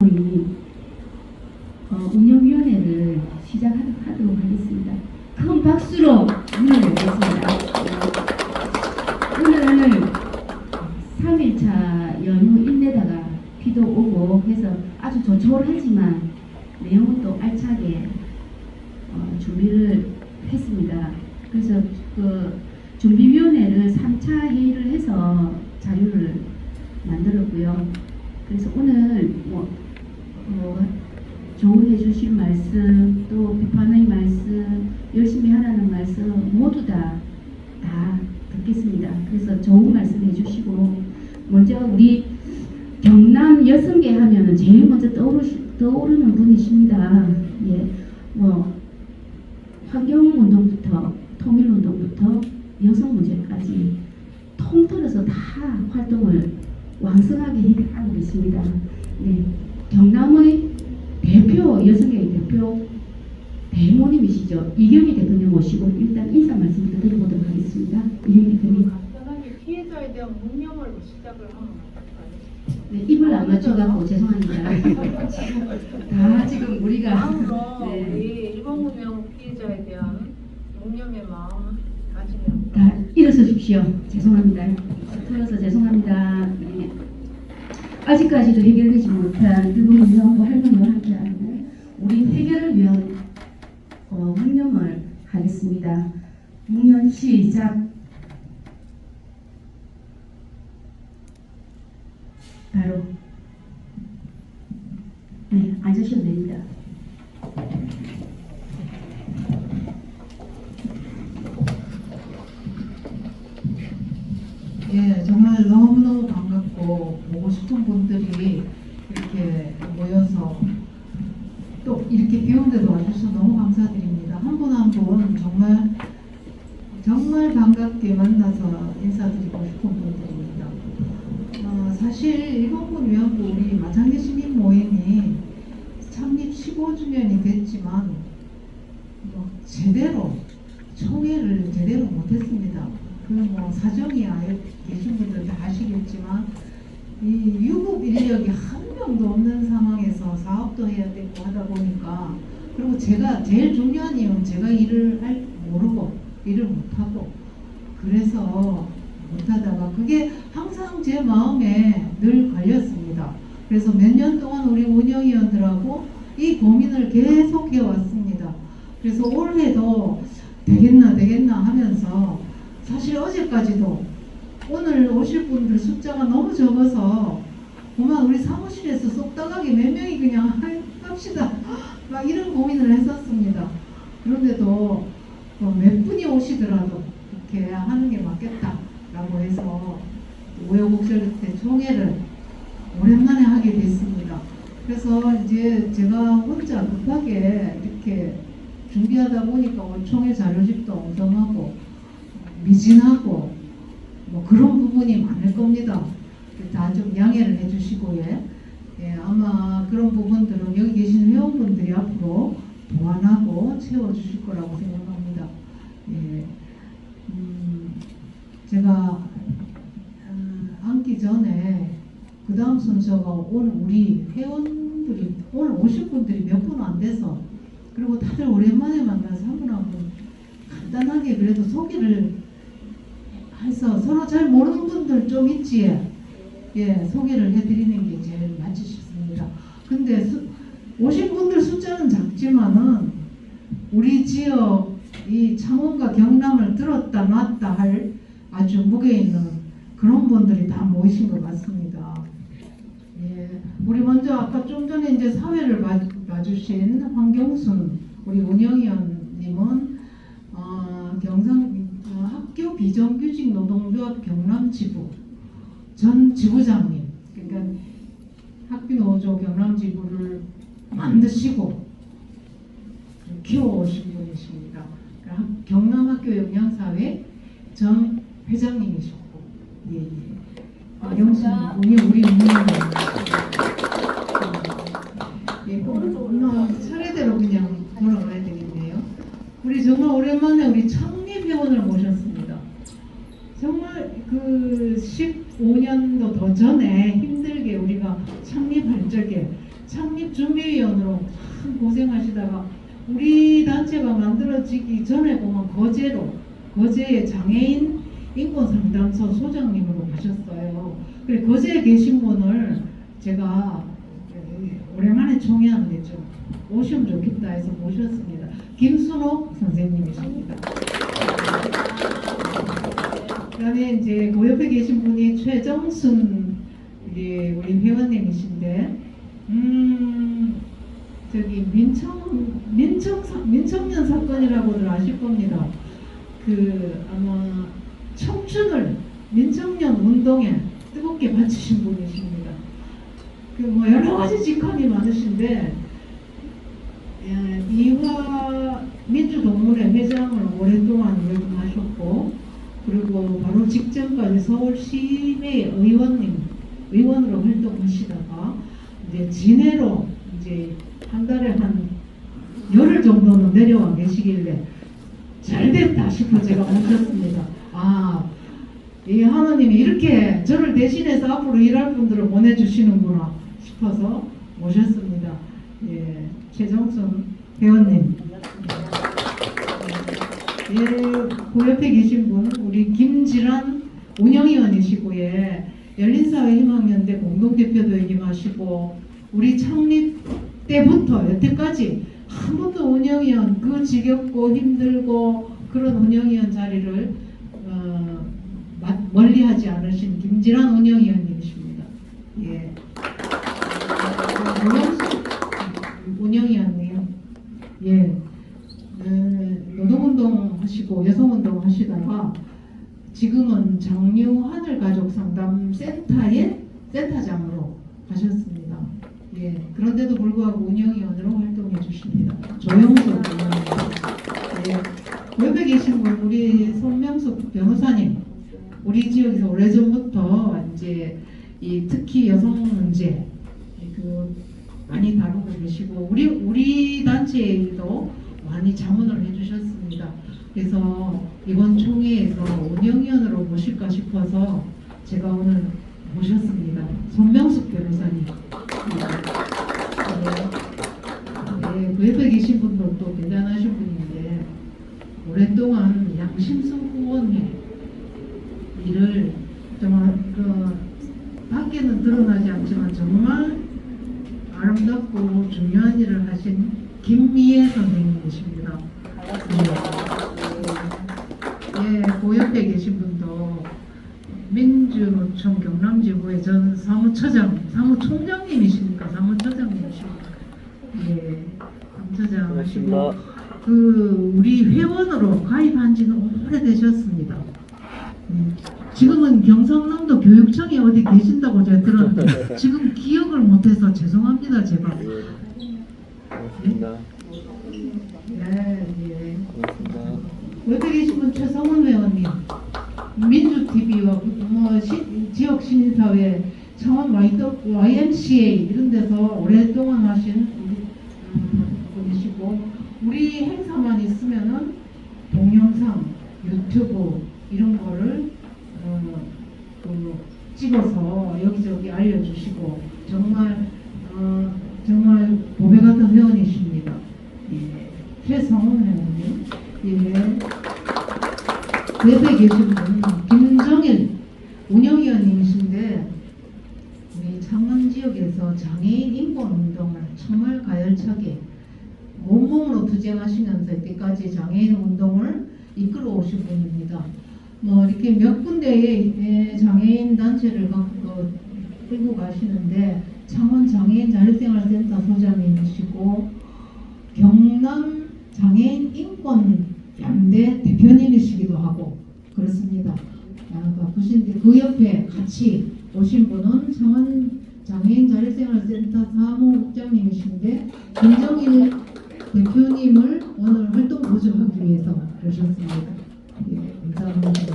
저희 운영위원회를 시작하도록 하겠습니다. 큰 박수로 문을 열겠습니다. 오늘 3일차 연휴 인내다가 비도 오고 해서 아주 조촐하지만 내용은 또 알차게 준비를 했습니다. 그래서 그 준비위원회를 3차 회의를 해서 자료를 만들었고요. 그래서 오늘 조언해 주신 말씀, 또 비판의 말씀, 열심히 하라는 말씀 모두 다 듣겠습니다. 그래서 좋은 말씀 해주시고, 먼저 우리 경남 여성계 하면은 제일 먼저 떠오르는 분이십니다. 예, 환경운동부터 통일운동부터 여성 문제까지 통틀어서 다 활동을 왕성하게 하고 계십니다. 네, 경남의 대표 여성계 대표 대모님이시죠. 이경희 대표님 모시고 일단 인사 말씀부터 드려보도록 하겠습니다. 이경희 대표님. 간단하게 피해자에 대한 묵념을 시작을 하면 어떨까요? 네, 입을 안 맞춰갖고 죄송합니다. 다 지금 우리가 다음으로 네. 우리 일본무명 피해자에 대한 묵념의 마음 가지면 다 일어서십시오. 죄송합니다. 틀어서 죄송합니다. 네. 아직까지도 해결되지 못한 일본무명하고 할머니와 함께하는 우리 해결을 위한 묵념을 하겠습니다. 묵념 시작. 바로 네, 앉으셔도 됩니다. 예, 정말 너무너무 반갑고 보고 싶은 분들이 이렇게 모여서 또 이렇게 비운데도 와주셔서 너무 감사드립니다. 한 분 한 분 정말 반갑게 만나서 인사드리고 싶은 분들입니다. 사실 일본군 위안부 우리 마장리 시민 모임이 창립 15주년이 됐지만 제대로 총회를 제대로 못했습니다. 사정이 계신 분들 다 아시겠지만 이 유급 인력이 한 명도 없는 상황에서 사업도 해야 되고 하다 보니까, 그리고 제가 제일 중요한 이유는 제가 일을 모르고 일을 못하고 그래서 못하다가 그게 항상 제 마음에 늘 걸렸습니다. 그래서 몇 년 동안 우리 운영위원들하고 이 고민을 계속 해왔습니다. 그래서 올해도 되겠나 하면서 사실 어제까지도 오늘 오실 분들 숫자가 너무 적어서 그만 우리 사무실에서 쏙다가게 몇 명이 그냥 합시다 막 이런 고민을 했었습니다. 그런데도 몇 분이 오시더라도 이렇게 하는 게 맞겠다라고 해서 우여곡절 끝에 총회를 오랜만에 하게 됐습니다. 그래서 이제 제가 혼자 급하게 이렇게 준비하다 보니까 총회 자료집도 엉성하고 미진하고 그런 부분이 많을 겁니다. 다 좀 양해를 해주시고요. 예, 아마 그런 부분들은 여기 계신 회원분들이 앞으로 보완하고 채워주실 거라고 생각합니다. 예, 제가 앉기 전에 그 다음 순서가 오늘 우리 회원들이 오늘 오실 분들이 몇 분 안 돼서, 그리고 다들 오랜만에 만나서 한 분 한 분 간단하게 그래도 소개를 해서 서로 잘 모르는 분들 좀 있지, 예, 소개를 해드리는 게 제일 맞지 싶습니다. 근데 오신 분들 숫자는 작지만은 우리 지역 이 창원과 경남을 들었다 놨다 할 아주 무게 있는 그런 분들이 다 모이신 것 같습니다. 예, 우리 먼저 아까 좀 전에 이제 사회를 봐주신 황경순 우리 운영위원님은 학교 비정규직 노동조합 경남지부 전 지부장님, 그러니까 학비노조 경남지부를 만드시고 키워오신 분이십니다. 그러니까 경남학교영양사회 전 회장님이셨고, 예. 영순 우리 운영위원입니다. 예, 차례대로 그냥 돌아가야 되겠네요. 우리 정말 오랜만에 우리 창립회원을 모셨습니다. 정말 그 15년도 더 전에 힘들게 우리가 창립할 적에 창립준비위원으로 참 고생하시다가 우리 단체가 만들어지기 전에 보면 거제의 장애인 인권상담소 소장님으로 가셨어요. 그래 거제에 계신 분을 제가 오랜만에 총회하는데 좀 오시면 좋겠다 해서 모셨습니다. 김순옥 선생님이십니다. 그다음에 이제 그 옆에 계신 분이 최정순 우리 회원님이신데 저기 민청년 사건이라고들 아실 겁니다. 그 아마 청춘을 민청년 운동에 뜨겁게 바치신 분이십니다. 그 뭐 여러 가지 직함이 많으신데 이화 민주동물회 회장을 오랫동안 하셨고 그리고 바로 직전까지 서울 시내 의원으로 활동하시다가 이제 진해로 이제 한 달에 한 열흘 정도는 내려와 계시길래 잘 됐다 싶어 제가 모셨습니다. 이 하나님이 이렇게 저를 대신해서 앞으로 일할 분들을 보내주시는구나 싶어서 모셨습니다. 예, 최정순 회원님. 예, 그 옆에 계신 분은 우리 김지란 운영위원이시고 열린사회희망연대 공동대표도 역임하시고 우리 창립 때부터 여태까지 한 번도 운영위원 그 지겹고 힘들고 그런 운영위원 자리를 멀리하지 않으신 김지란 운영위원님이십니다. 예. 운영위원님. 예. 노동운동 하시고 여성운동 하시다가 지금은 장류하늘가족상담센터의 센터장으로 가셨습니다. 예. 그런데도 불구하고 운영위원으로 활동해 주십니다. 조영석 의원님. 예. 옆에 계신 분 우리 손명숙 변호사님. 우리 지역에서 오래전부터 이제 특히 여성 문제 많이 다루고 계시고 우리 단체에도 많이 자문을 해주셨습니다. 그래서 이번 총회에서 운영위원으로 모실까 싶어서 제가 오늘 모셨습니다. 손명숙 변호사님. 네, 그 옆에 계신 분들도 대단하신 분인데 오랫동안 양심수 후원회 일을 정말 밖에는 드러나지 않지만 정말 아름답고 중요한 일을 하신 김미애 선생님이십니다. 예, 그 옆에 계신 분도 민주노총 경남지부의 전 사무총장님이십니까? 사무처장님이십니까? 예, 사무처장이시고 우리 회원으로 가입한 지는 오래되셨습니다. 지금은 경상남도 교육청에 어디 계신다고 제가 들었는데 지금 기억을 못해서 죄송합니다 제가. 고맙습니다. 네, 고맙습니다. 옆에 계신 분 최성훈 회원님, 민주TV와 지역 시민사회, 창원 YMCA 이런 데서 오랫동안 하신 분이시고 우리 행사만 있으면은 동영상, 유튜브 이런 거를 찍어서 여기저기 알려주시고 정말 보배 같은 회원이십니다. 예, 최성훈 회원님. 예, 그 옆에 계신 분은 김정일 운영위원님이신데 우리 창원 지역에서 장애인 인권 운동을 정말 가열차게 온몸으로 투쟁하시면서 이때까지 장애인 운동을 이끌어 오신 분입니다. 이렇게 몇 군데의 장애인 단체를 끌고 가시는데 창원 장애인 자립생활센터 소장님이시고 경남 장애인 인권 연대 대표님이시기도 하고 그렇습니다. 바쁘신데 그 옆에 같이 오신 분은 창원 장애인 자립생활센터 사무국장님이신데 김정일 대표님을 오늘 활동 보조하기 위해서 오셨습니다. 예, 감사합니다.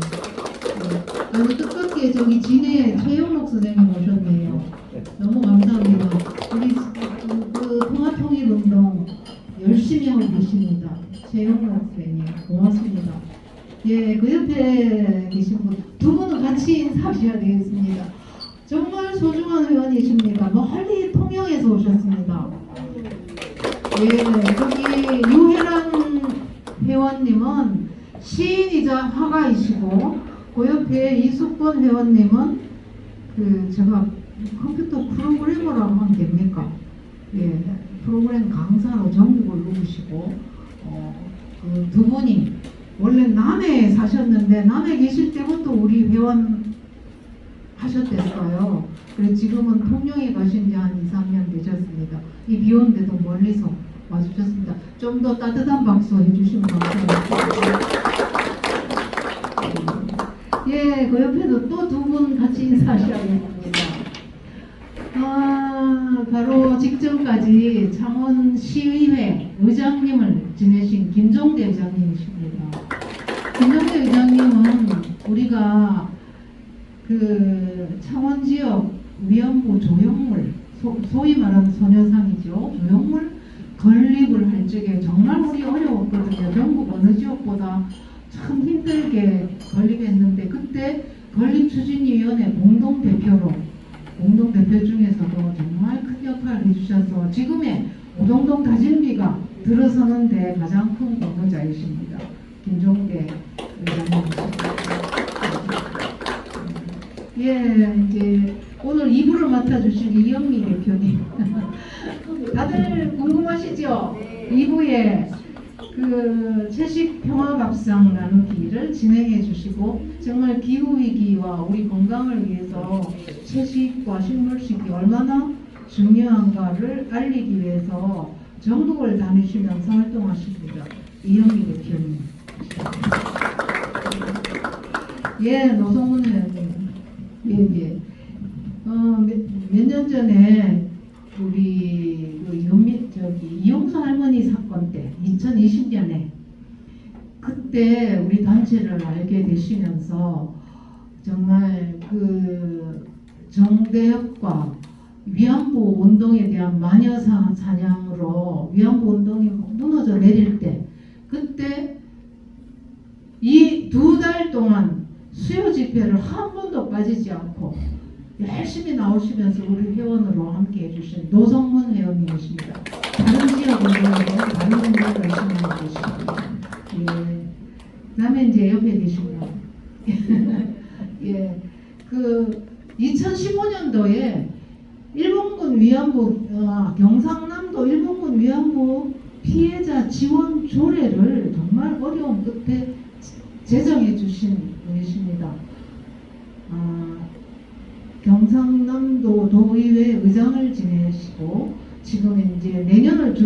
아주 뜻밖의 저기 진해 최영록 선생님 오셨네요. 너무 감사합니다. 우리 통합통일운동 열심히 하고 계십니다. 최영록 선생님 고맙습니다. 예, 그 옆에 계신 두 분은 같이 인사하셔야 되겠습니다. 정말 소중한 회원이십니다. 멀리 통영에서 오셨습니다. 있습니다. 예, 저기 유혜란 회원님은 시인이자 화가이시고 그 옆에 이숙권 회원님은 제가 컴퓨터 프로그래머라고 하면 됩니까? 예, 프로그램 강사로 전국을 누르시고 그 두 분이 원래 남해에 사셨는데 남해 계실 때부터 우리 회원 하셨댔어요. 그래서 지금은 통영에 가신 지 한 2, 3년 되셨습니다. 이 비 오는데도 멀리서 와주셨습니다. 좀 더 따뜻한 박수 해주시면 감사하겠습니다. 예, 그 옆에도 또 두 분 같이 인사하셔야겠습니다. 바로 직전까지 창원시의회 의장님을 지내신 김종대 의장님이십니다. 김종대 의장님은 우리가 그 창원 지역 위안부 조형물, 소위 말하는 소녀상이죠. 조형물 건립을 할 적에 정말 우리 어려웠거든요. 전국 어느 지역보다 참 힘들게 건립했는데 그때 건립추진위원회 공동대표 중에서도 정말 큰 역할을 해주셔서 지금의 오동동 다짐비가 들어서는데 가장 큰 공로자이십니다. 김종대 의장님이십니다. 예, 이제 오늘 2부를 맡아주신 이영미 대표님. 다들 궁금하시죠? 2부에 그 채식 평화밥상 나누기를 진행해 주시고 정말 기후위기와 우리 건강을 위해서 채식과 식물식이 얼마나 중요한가를 알리기 위해서 전국을 다니시면서 활동하십니다. 이영미 대표님. 예, 노성훈 의원님. 예. 몇 년 전에 우리 이용수 할머니 사건 때 2020년에 그때 우리 단체를 알게 되시면서 정말 그 정대협과 위안부 운동에 대한 마녀 사냥으로 위안부 운동이 무너져 내릴 때 그때 이 2달 동안 수요 집회를 한 번도 빠지지 않고 열심히 나오시면서 우리 회원으로 함께 해주신 노성문 회원님이십니다. 다른 지역 운동으로 다른 운동을 열심히 하고 계십니다. 예. 그다음에 이제 옆에 계시고요. 예. 그 2015년도에 일본군 위안부 경상남도 일본군 위안부 피해자 지원 조례를 정말 어려운 끝에 제정해 주신 분이십니다. 경상남도 도의회 의장을 지내시고 지금 이제 내년을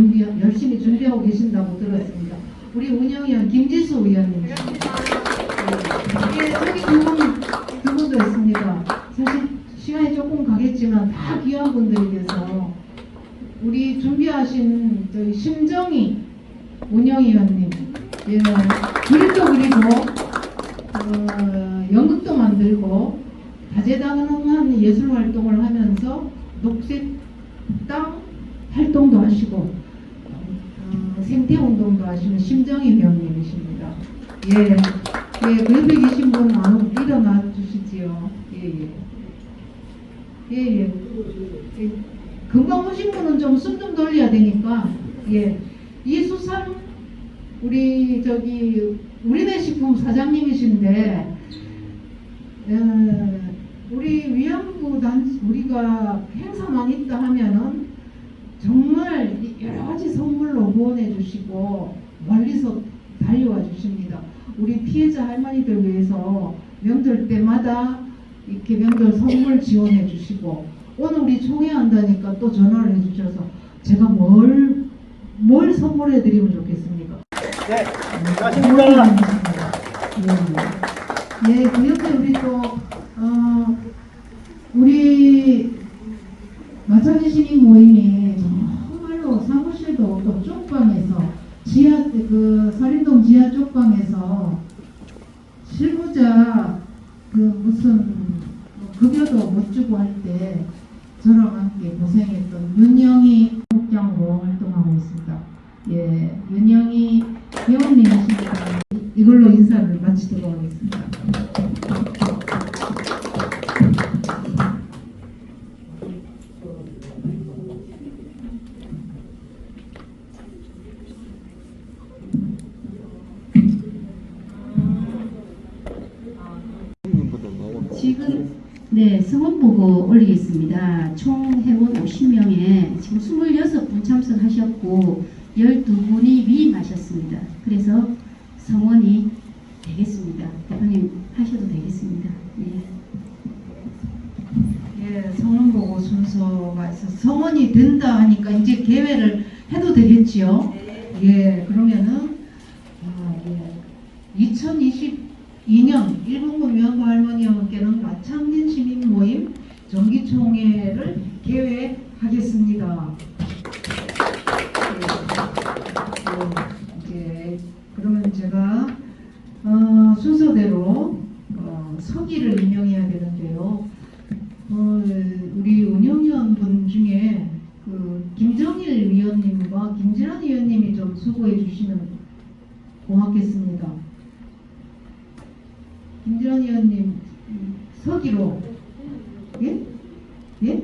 열심히 준비하고 계신다고 들었습니다. 우리 운영위원 김지수 의원님이십니다. 예, 저기 두 분도 있습니다. 사실 시간이 조금 가겠지만 다 귀한 분들이라서 우리 준비하신 저희 심정희 운영위원님, 예, 그림도 그리고 연극도 만들고 다재다능한 예술 활동을 하면서 녹색 땅 활동도 하시고 생태 운동도 하시는 심정희 위원님이십니다. 예, 그 옆에 계신 분 일어나 주시지요. 예. 금방 오신 분은 좀 숨 좀 돌려야 되니까. 예, 이수상 우리 우리네 식품 사장님이신데. 우리 위안부 우리가 행사만 있다 하면은 정말 여러 가지 선물로 후원해 주시고 멀리서 달려와 주십니다. 우리 피해자 할머니들 위해서 명절 때마다 이렇게 명절 선물 지원해 주시고 오늘 우리 총회한다니까 또 전화를 해 주셔서 제가 뭘 선물해 드리면 좋겠습니까? 네, 고맙습니다. 예, 그 옆에 우리 또 우리 마차기 시민 모임이 정말로 사무실도 또 쪽방에서 사림동 지하 쪽방에서 실무자 무슨 급여도 못 주고 할 때 저랑 함께 고생했던 윤영희 목장으로 활동하고 있습니다. 예, 윤영희 회원님이십니다. 이걸로 인사를 마치도록 하겠습니다. 네, 성원 보고 올리겠습니다. 총 회원 50명에 지금 26분 참석하셨고 12분이 위임하셨습니다. 그래서 성원이 되겠습니다. 대표님 하셔도 되겠습니다. 네. 예, 성원 보고 순서가 있어 성원이 된다 하니까 이제 개회를 해도 되겠지요? 예, 그러면은 2022년 일본군 위안부 할머니와 함께는 마창진 시민 모임 정기총회를 개회하겠습니다. 이제 그러면 제가 순서대로 서기를 임명해야 되는데요. 우리 운영위원분 중에 그 김정일 위원님과 김진환 위원님이 좀 수고해 주시면 고맙겠습니다. 김진환 위원님 서기로 예? 예?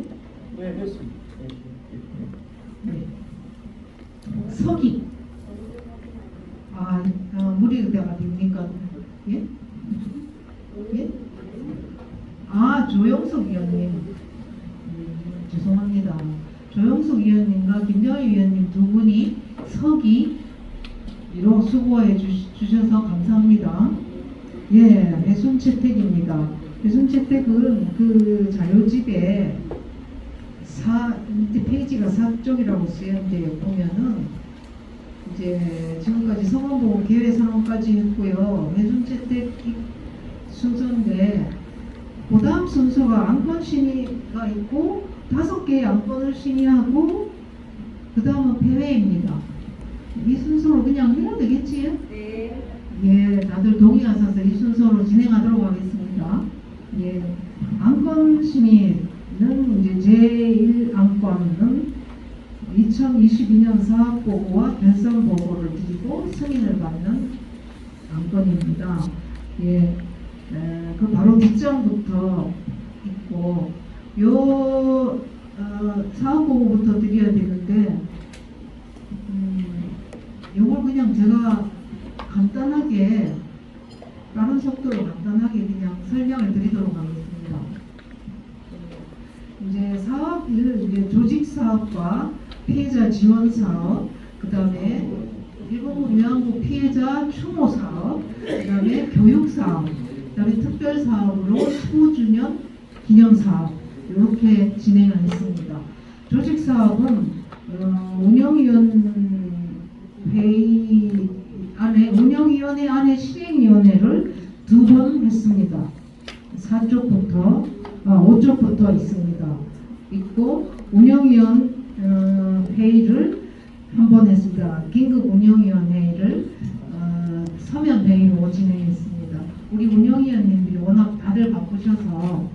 네, 됐습니다. 네. 서기 무리가 됩니까? 예? 예? 조영석 위원님 죄송합니다. 조영석 위원님과 김정희 위원님 두 분이 서기로 수고해 주셔서 감사합니다. 예, 배순채택입니다. 배순채택은 그 자료집에 밑에 페이지가 4쪽이라고 쓰여있는데 보면은 이제 지금까지 성원보험 계획 상황까지 했고요. 배순채택 순서인데 그 다음 순서가 안건 심의가 있고 5개의 안건을 심의하고 그 다음은 폐회입니다. 이 순서로 그냥 해야 되겠지? 네. 예, 다들 동의하셔서 이 순서로 진행하도록 하겠습니다. 예, 안건 심의는 이제 제1안건은 2022년 사업보고와 결산보고를 드리고 승인을 받는 안건입니다. 예. 그 바로 뒷장부터 있고 사업보고부터 드려야 되는데 요걸 그냥 제가 간단하게 빠른 속도로 간단하게 그냥 설명을 드리도록 하겠습니다. 이제 조직 사업과 피해자 지원 사업, 그 다음에 일본군 위안부 피해자 추모 사업, 그 다음에 교육 사업, 그 다음에 특별 사업으로 15주년 기념 사업 이렇게 진행을 했습니다. 조직 사업은 운영위원회 안에 실행위원회를 2번 했습니다. 5쪽부터 있고 운영위원 회의를 한 번 했습니다. 긴급 운영위원 회의를 서면 회의로 진행했습니다. 우리 운영위원님들이 워낙 다들 바쁘셔서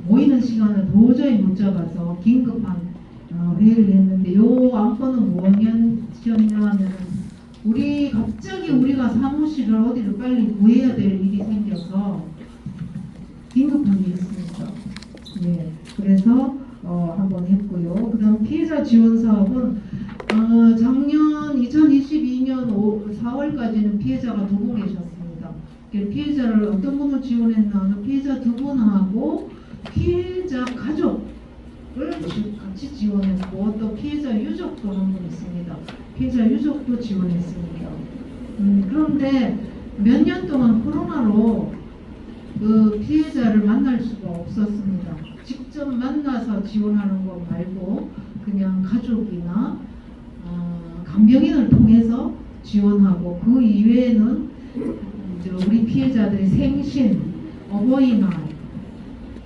모이는 시간을 도저히 못 잡아서 긴급한 회의를 했는데 이 안건은 뭐냐면 갑자기 우리가 사무실을 어디를 빨리 구해야 될 일이 생겨서 긴급한 일이 있습니다. 예, 그래서 한번 했고요. 그 다음 피해자 지원 사업은 작년 2022년 4월까지는 피해자가 2분 계셨습니다. 피해자를 어떤 분을 지원했나 피해자 2분하고 피해자 가족을 같이 지원했고 또 피해자 유족도 한 분 있습니다. 피해자 유족도 지원했습니다. 그런데 몇 년 동안 코로나로 그 피해자를 만날 수가 없었습니다. 직접 만나서 지원하는 것 말고 그냥 가족이나 간병인을 통해서 지원하고 그 이외에는 우리 피해자들의 생신, 어버이날,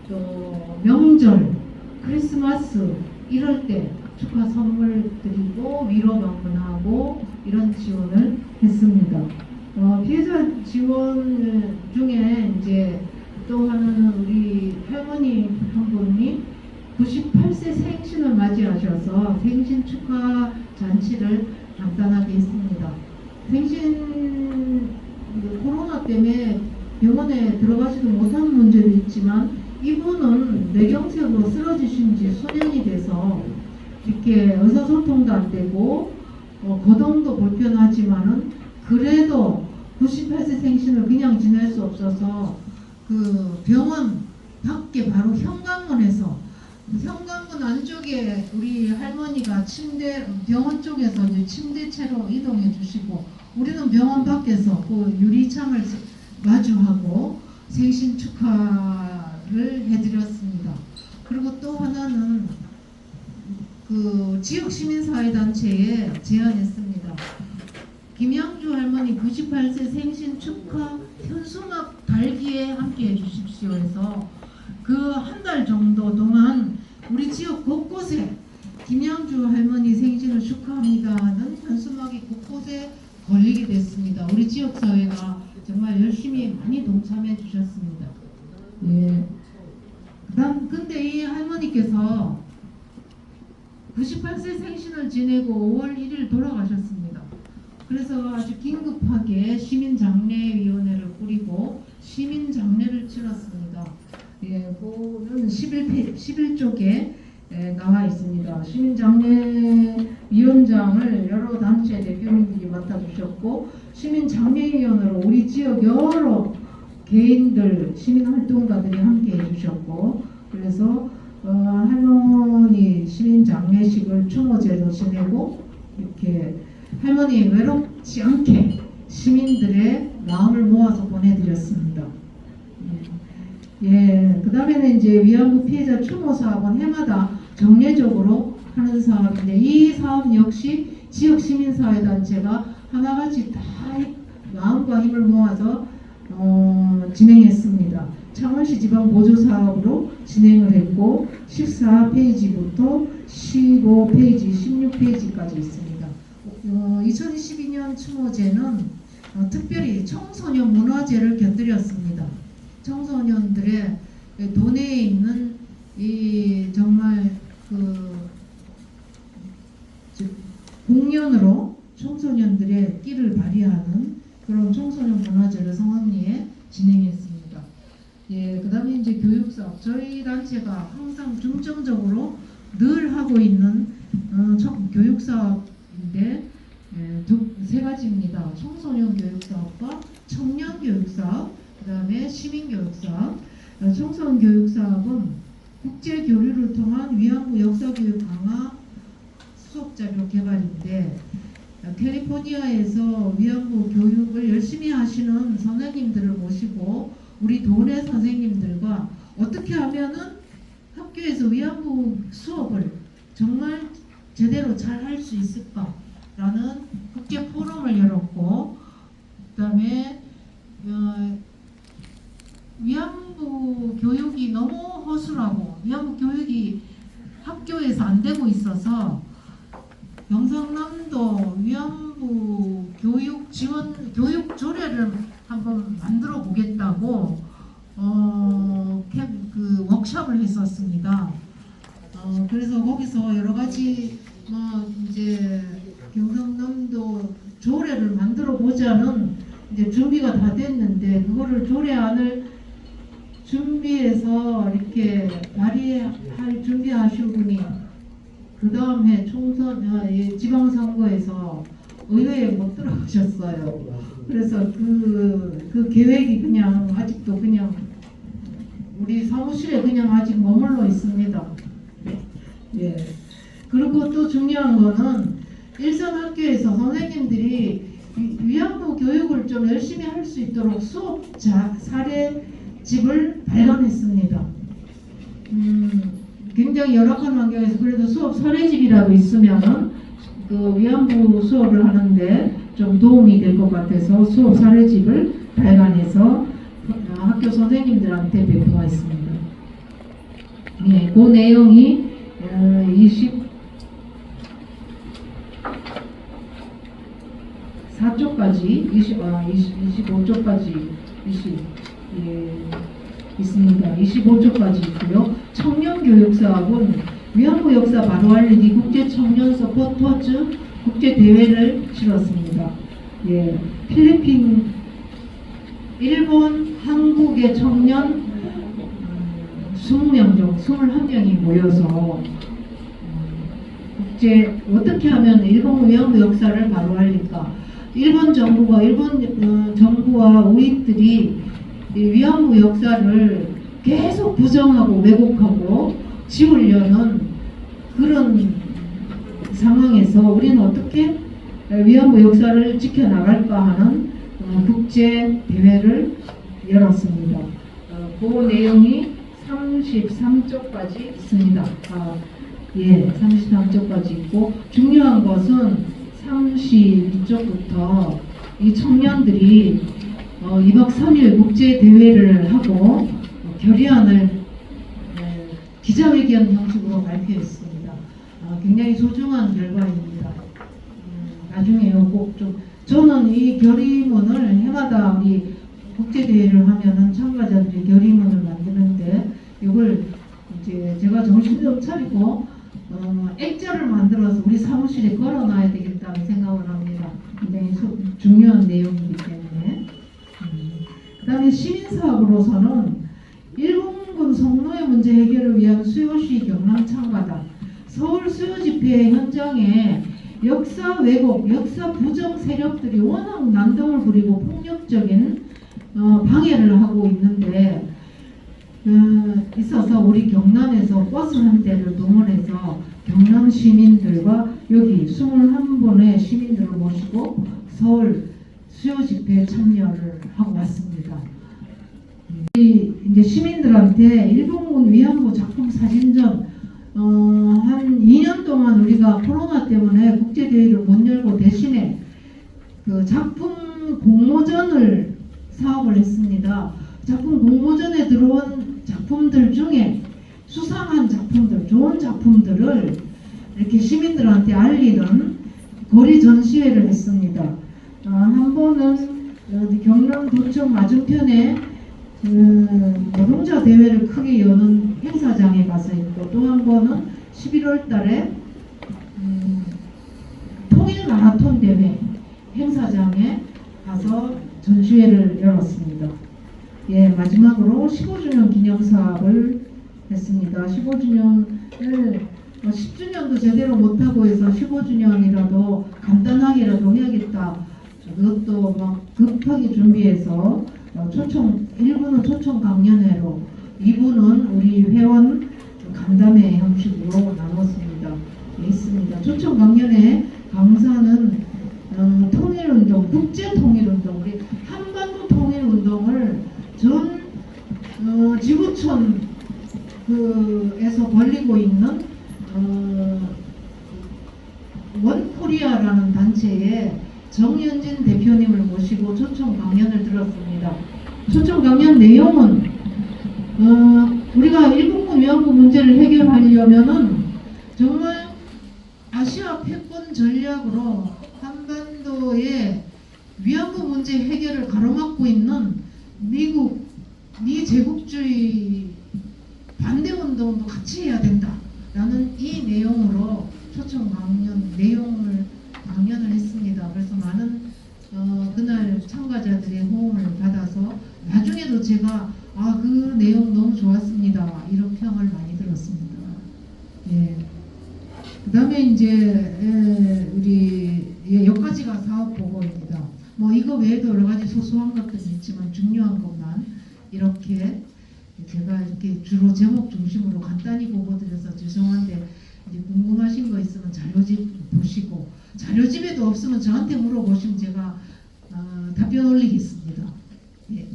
또 명절, 크리스마스 이럴 때 축하 선물 드리고 위로 방문하고 이런 지원을 했습니다. 피해자 지원 중에 이제 또 하나는 우리 할머니 한 분이 98세 생신을 맞이하셔서 생신 축하 잔치를 간단하게 했습니다. 생신 코로나 때문에 병원에 들어가지도 못한 문제도 있지만 이분은 뇌경색으로 쓰러지신 지 수년이 돼서 이렇게 의사소통도 안 되고 거동도 불편하지만은 그래도 98세 생신을 그냥 지낼 수 없어서 그 병원 밖에 바로 현관문에서 현관문 안쪽에 우리 할머니가 병원 쪽에서 이제 침대채로 이동해 주시고 우리는 병원 밖에서 그 유리창을 마주하고 생신 축하를 해드렸습니다. 그리고 또 하나는 그 지역 시민사회단체에 제안했습니다. 김양주 할머니 98세 생신 축하 현수막 달기에 함께 해주십시오 해서 그 한 달 정도 동안 우리 지역 곳곳에 김양주 할머니 생신을 축하합니다 하는 현수막이 곳곳에 걸리게 됐습니다. 우리 지역사회가 정말 열심히 많이 동참해 주셨습니다. 예. 근데 이 할머니께서 98세 생신을 지내고 5월 1일 돌아가셨습니다. 그래서 아주 긴급하게 시민장례위원회를 꾸리고 시민장례를 치렀습니다. 예, 그거는 11쪽에 나와 있습니다. 시민장례위원장을 여러 단체 대표님들이 맡아주셨고 시민장례위원으로 우리 지역 여러 개인들, 시민활동가들이 함께 해주셨고 그래서 할머니 시민장례식을 추모제로 지내고 이렇게 할머니 외롭지 않게 시민들의 마음을 모아서 보내드렸습니다. 예, 그 다음에는 이제 위안부 피해자 추모 사업은 해마다 정례적으로 하는 사업인데 이 사업 역시 지역 시민사회단체가 하나같이 다 마음과 힘을 모아서 진행했습니다. 창원시 지방 보조 사업으로 진행을 했고 14페이지부터 15페이지, 16페이지까지 있습니다. 2022년 추모제는 특별히 청소년 문화제를 곁들였습니다. 청소년들의 도내에 있는 이 정말 공연으로 청소년들의 끼를 발휘하는 그런 청소년 문화제를 성황리에 진행했습니다. 예, 그 다음에 이제 교육사업. 저희 단체가 항상 중점적으로 늘 하고 있는 교육사업인데 세 가지입니다. 청소년 교육사업과 청년 교육사업, 그 다음에 시민교육사업. 청소년 교육사업은 국제교류를 통한 위안부 역사교육 강화 수업자료 개발인데 캘리포니아에서 위안부 교육을 열심히 하시는 선생님들을 모시고 우리 도내 선생님들과 어떻게 하면은 학교에서 위안부 수업을 정말 제대로 잘 할 수 있을까라는 국제 포럼을 열었고 그 다음에 위안부 교육이 너무 허술하고 위안부 교육이 학교에서 안 되고 있어서 경상남도 위안부 교육 지원 교육 조례를 한번 만들어 보겠다고 그 워크숍을 했었습니다. 그래서 거기서 여러 가지 이제 경상남도 조례를 만들어 보자는 이제 준비가 다 됐는데 그거를 조례안을 준비해서 이렇게 발의할 준비하신 분이 그 다음 해 지방선거에서 의회에 못 들어가셨어요. 그래서 그 계획이 그냥 아직도 그냥 우리 사무실에 그냥 아직 머물러 있습니다. 예. 그리고 또 중요한 거는 일선 학교에서 선생님들이 위안부 교육을 좀 열심히 할 수 있도록 수업 사례집을 발간했습니다. 굉장히 열악한 환경에서 그래도 수업 사례집이라도 있으면은 그 위안부 수업을 하는데 좀 도움이 될 것 같아서 수업 사례집을 발간해서 학교 선생님들한테 배포했습니다. 예, 그 내용이 24쪽까지 25쪽까지 있습니다. 25쪽까지 있고요. 청년 교육 사업은 위안부 역사 바로 알리기 국제 청년 서포터즈 국제 대회를 치렀습니다. 예, 필리핀, 일본, 한국의 청년 20명 정도, 21명이 모여서 어떻게 하면 일본 위안부 역사를 바로 알릴까? 일본 정부와 우익들이 위안부 역사를 계속 부정하고 왜곡하고 지우려는 그런 상황에서 우리는 어떻게 위안부 역사를 지켜나갈까 하는 국제 대회를 열었습니다. 그 내용이 33쪽까지 있습니다. 33쪽까지 있고, 중요한 것은 32쪽부터 이 청년들이 2박 3일 국제 대회를 하고 결의안을 기자회견 형식으로 발표했습니다. 굉장히 소중한 결과입니다. 나중에요 꼭 좀, 저는 이 결의문을 해마다 우리 국제대회를 하면은 참가자들이 결의문을 만드는데, 이걸 이제 제가 정신 좀 차리고 액자를 만들어서 우리 사무실에 걸어놔야 되겠다는 생각을 합니다. 굉장히 중요한 내용이기 때문에. 그 다음에 시민사업으로서는 일본군 성노예 문제 해결을 위한 수요시 경남 참가다. 서울 수요 집회 현장에 역사 왜곡, 역사 부정 세력들이 워낙 난동을 부리고 폭력적인 방해를 하고 있는데, 있어서 우리 경남에서 버스 한 대를 동원해서 경남 시민들과 여기 21분의 시민들을 모시고 서울 수요 집회에 참여를 하고 왔습니다. 이제 시민들한테 일본군 위안부 작품 사진전 한 2년 동안 우리가 코로나 때문에 국제대회를 못 열고 대신에 그 작품 공모전을 사업을 했습니다. 작품 공모전에 들어온 작품들 중에 수상한 작품들, 좋은 작품들을 이렇게 시민들한테 알리는 거리 전시회를 했습니다. 한 번은 경남도청 맞은편에 노동자 대회를 크게 여는 행사장에 가서 있고, 또 한 번은 11월 달에 통일 마라톤 대회 행사장에 가서 전시회를 열었습니다. 예, 마지막으로 15주년 기념사업을 했습니다. 15주년을 10주년도 제대로 못하고 해서 15주년이라도 간단하게라도 해야겠다. 그것도 막 급하게 준비해서 초청, 1부는 초청 강연회로, 2부는 우리 회원 간담회 형식으로 나눴습니다. 있습니다. 초청 강연회 강사는 통일운동, 국제통일운동, 우리 한반도 통일운동을 전 지구촌 에서 벌리고 있는 원코리아라는 단체의 정현진 대표님을 모시고 초청 강연을 들었습니다. 초청 강연 내용은 우리가 일본군 위안부 문제를 해결하려면은 정말 아시아 패권 전략으로 한반도의 위안부 문제 해결을 가로막고 있는 미국, 미제국주의 반대운동도 같이 해야 된다라는 이 내용으로 초청 강연을 했습니다. 그래서 많은 그날 참가자들의 호응을 받아서 나중에도 제가 그 내용 너무 좋았습니다 이런 평을 많이 들었습니다. 예. 그 다음에 이제 우리 여기까지가 사업 보고입니다. 뭐 이거 외에도 여러 가지 소소한 것들이 있지만 중요한 것만 이렇게 제가 이렇게 주로 제목 중심으로 간단히 보고드려서 죄송한데, 이제 궁금하신 거 있으면 자료집 보시고, 자료집에도 없으면 저한테 물어보시면 제가 답변 올리겠습니다. 예.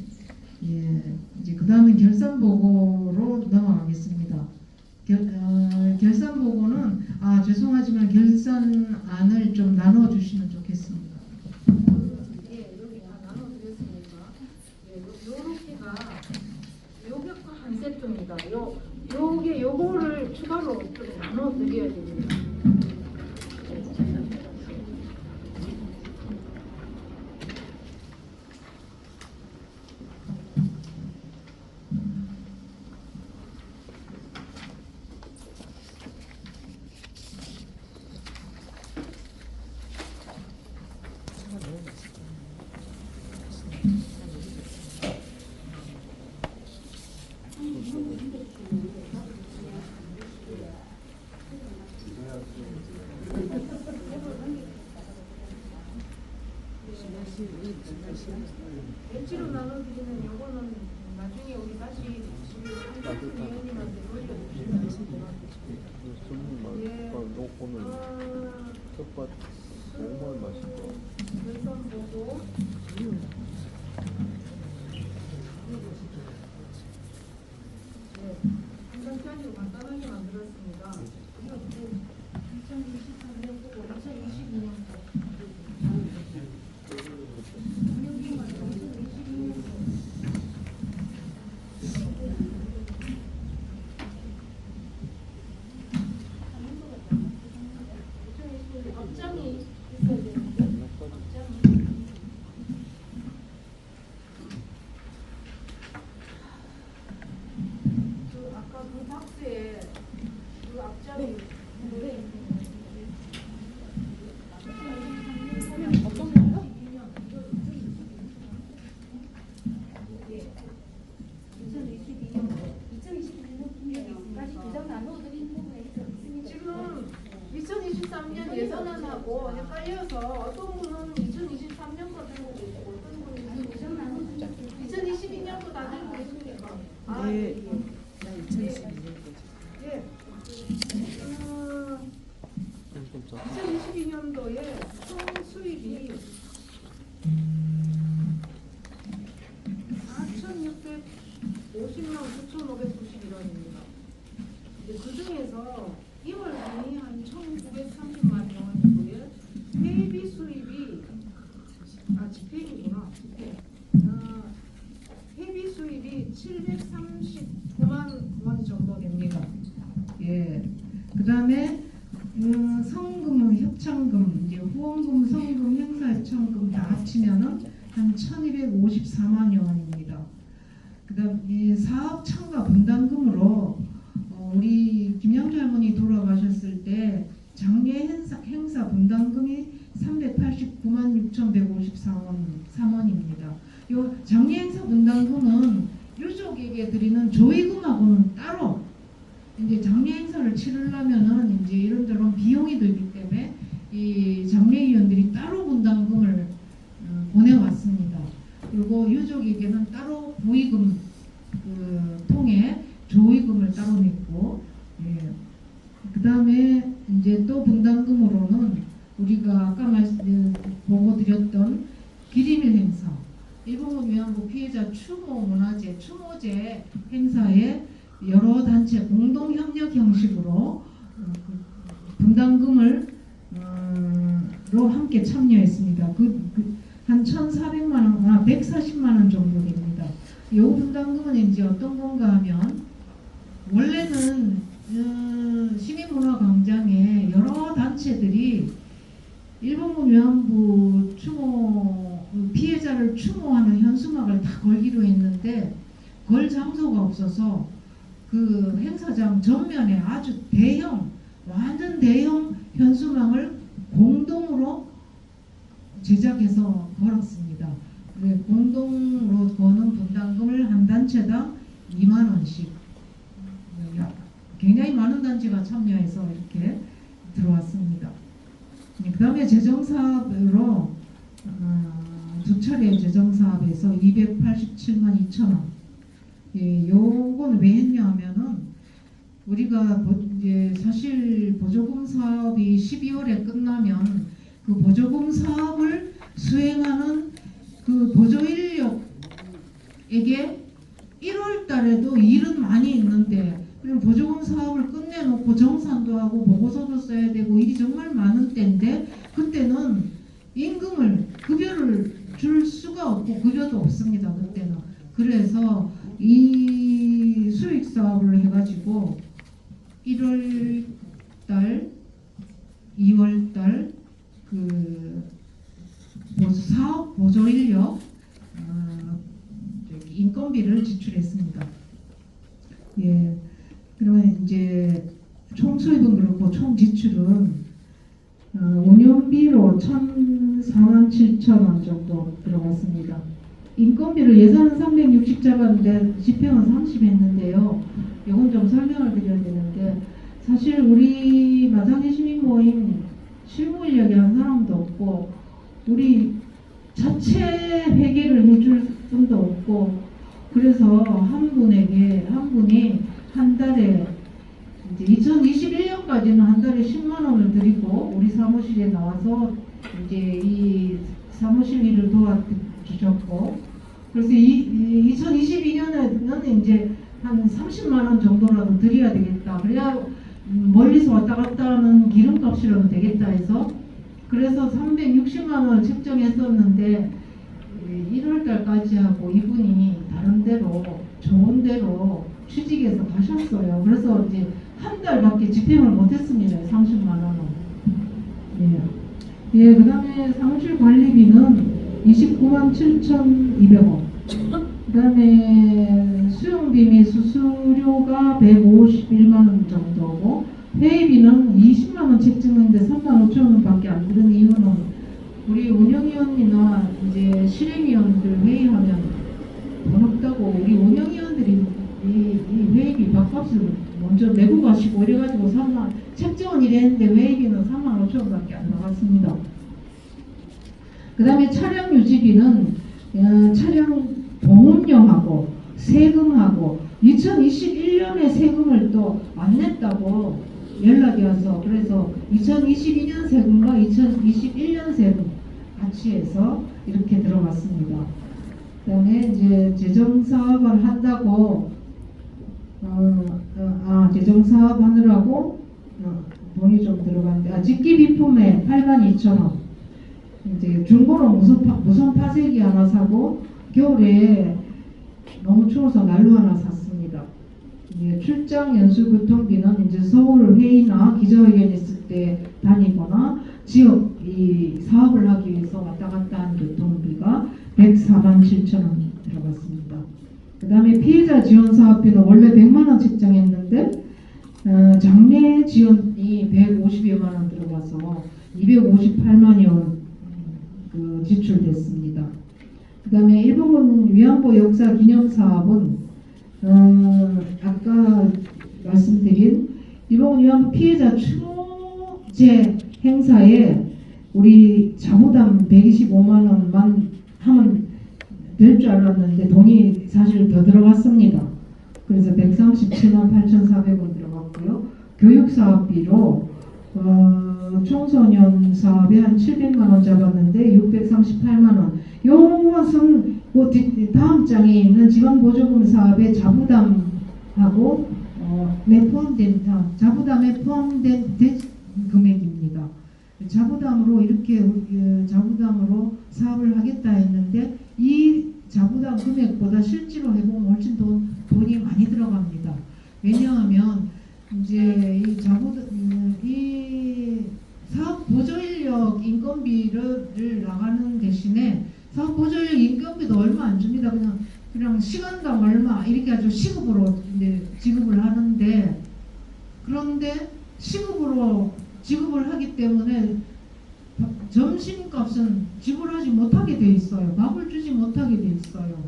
이제 그 다음에 결산 보고로 넘어가겠습니다. 결산 보고는 죄송하지만 결산안을 좀 나눠 주시면 좋겠습니다. 예, 여기 다 나눠드렸으니까. 요렇게가 요격과 한 세트입니다. 요거를 추가로 좀 나눠드려야 됩니다. 배치로 나눠주시면 요거는 나중에 우리 다시 위원님한테 돌려주시면 예. 오늘 텃밭 정말 맛있어. 열선 보고 네, 간단하게 간단하게 만들었습니다. 2023년 보고 2022년 앞장이 있어야 되는데 앞장이 그 아까 그 박스에 그 앞장이 노래 어떤 거요? 2022년까지 도장 나눠드린 부분에 있습니다. 지금 2023년 예산안하고 헷갈려서 어떤 분은 2023년 거 들고 계시고 어떤 분은 도장 나눠드린 2022년 거 다 들고 계십니까? 아, 네. 예. 예. 2022년도에 총 수입이 4,650만 9,591원입니다. 그 중에서 2월분이 한 1,930만 원 정도에 회비 수입이 집행이구나. 집행. 회비 수입이 739만 원 정도 됩니다. 예. 그다음에 성금, 협찬금, 이제 후원금, 성금, 행사협찬금 다 합치면은 한 1,254만여 원입니다. 그다음 이 사업 참가 분담금으로 우리 김양주 할머니 돌아가셨을 때 장례 행사 분담금이 389만 6,153원입니다. 요 장례 행사 분담금은 유족에게 드리는 조의금하고는 따로 이제 장례 행사를 치르려면은 이제 이런저런 비용이 들기 때문에 이 장례위원들이 따로 분담금을 보내왔습니다. 그리고 유족에게는 따로 보의금 통해 조의금을 따로 냈고, 예. 그 다음에 이제 또 분담금으로는 우리가 아까 보고 드렸던 기림일 행사, 일본군 위안부 피해자 추모 문화제, 추모제 행사에 여러 단체 공동 협력 형식으로 분담금을 로 함께 참여했습니다. 한 1,400만 원, 140만 원 정도 됩니다. 이 분담금은 이제 어떤 건가 하면 원래는 시민문화광장에 여러 단체들이 일본군 위안부 추모 피해자를 추모하는 현수막을 다 걸기로 했는데 걸 장소가 없어서 그 행사장 전면에 아주 완전 대형 현수막을 공동으로 제작해서 걸었습니다. 공동으로 거는 분담금을 한 단체당 2만 원씩, 굉장히 많은 단체가 참여해서 이렇게 들어왔습니다. 그 다음에 재정사업으로 두 차례 재정사업에서 287만 2천 원. 예, 요건 왜 했냐 하면은 우리가 이제 사실 보조금 사업이 12월에 끝나면 그 보조금 사업을 수행하는 그 보조 인력에게 1월 달에도 일은 많이 있는데 그럼 보조금 사업을 끝내놓고 정산도 하고 보고서도 써야 되고 일이 정말 많은 때인데 그때는 임금을 급여를 줄 수가 없고 급여도 없습니다. 그때는. 그래서 이 수익 사업을 해가지고 1월 달, 2월 달 그 사업 보조 인력 인건비를 지출했습니다. 예. 그러면 이제 총 수입은 그렇고 총 지출은 운영비로 1,004만 7천 원 정도 들어갔습니다. 인건비를 예산은 360 잡았는데 집행은 30 했는데요. 이건 좀 설명을 드려야 되는데 사실 우리 마장의 시민 모임 실무 인력이 한 사람도 없고 우리 자체 회계를 해줄 분도 없고 그래서 한 분이 한 달에 이제 2021년까지는 한 달에 10만 원을 드리고 우리 사무실에 나와서 이제 이 사무실 일을 도와주셨고, 그래서 2022년에는 이제 한 30만 원 정도라도 드려야 되겠다. 그래야 멀리서 왔다 갔다 하는 기름값이라도 되겠다 해서, 그래서 360만 원을 책정했었는데 1월 달까지 하고 이분이 다른 데로 좋은 데로 취직해서 가셨어요. 그래서 이제 한 달밖에 집행을 못했습니다. 30만 원은. 예, 그 다음에 사무실 관리비는 29만 7,200원. 그 다음에 수용비 및 수수료가 151만 원 정도고, 회의비는 20만 원 책정했는데 3만 5천 원밖에 안 드는 이유는 우리 운영위원이나 이제 실행위원들 회의하면 돈 없다고 우리 운영위원들이 이 회의비 밥값을 먼저 내고 가시고 이래가지고 3만 책정은 이랬는데 회의비는 3만 5천 원밖에 안 나갔습니다. 그 다음에 차량 유지비는 차량 보험료하고 세금하고 2021년에 세금을 또 안 냈다고 연락이 와서, 그래서 2022년 세금과 2021년 세금 같이 해서 이렇게 들어갔습니다. 그 다음에 이제 재정사업을 한다고 재정사업 하느라고 돈이 좀 들어갔는데, 직기 비품에 82,000원, 이제 중고로 무선 파쇄기 하나 사고 겨울에 너무 추워서 난로 하나 샀습니다. 예, 출장 연수 교통비는 이제 서울 회의나 기자회견 있을 때 다니거나 지역 이 사업을 하기 위해서 왔다 갔다 하는 교통비가 104만 7천 원 들어갔습니다. 그 다음에 피해자 지원 사업비는 원래 100만 원 책정했는데 장례 지원이 150여만 원 들어가서 258만여 원 지출됐습니다. 그 다음에 일본군 위안부 역사 기념 사업은 아까 말씀드린 일본군 위안부 피해자 추모제 행사에 우리 자부담 125만 원만 하면 될 줄 알았는데 돈이 사실 더 들어갔습니다. 그래서 137만 8,400원 들어갔고요. 교육사업비로 청소년 사업에 한 700만 원 잡았는데 638만 원. 요것은 뭐 다음 장에 있는 지방보조금 사업의 자부담하고 자부담에 포함된 금액입니다. 자부담으로 이렇게 자부담으로 사업을 하겠다 했는데 이 자부담 금액보다 실제로 해보면 훨씬 돈이 많이 들어갑니다. 왜냐하면 이제 이 사업 보조인력 인건비를 나가는 대신에 사업 보조인력 인건비도 얼마 안 줍니다. 그냥 시간당 얼마 이렇게 아주 시급으로 이제 지급을 하는데, 그런데 시급으로 지급을 하기 때문에 점심값은 지불하지 못하게 돼 있어요. 밥을 주지 못하게 돼 있어요.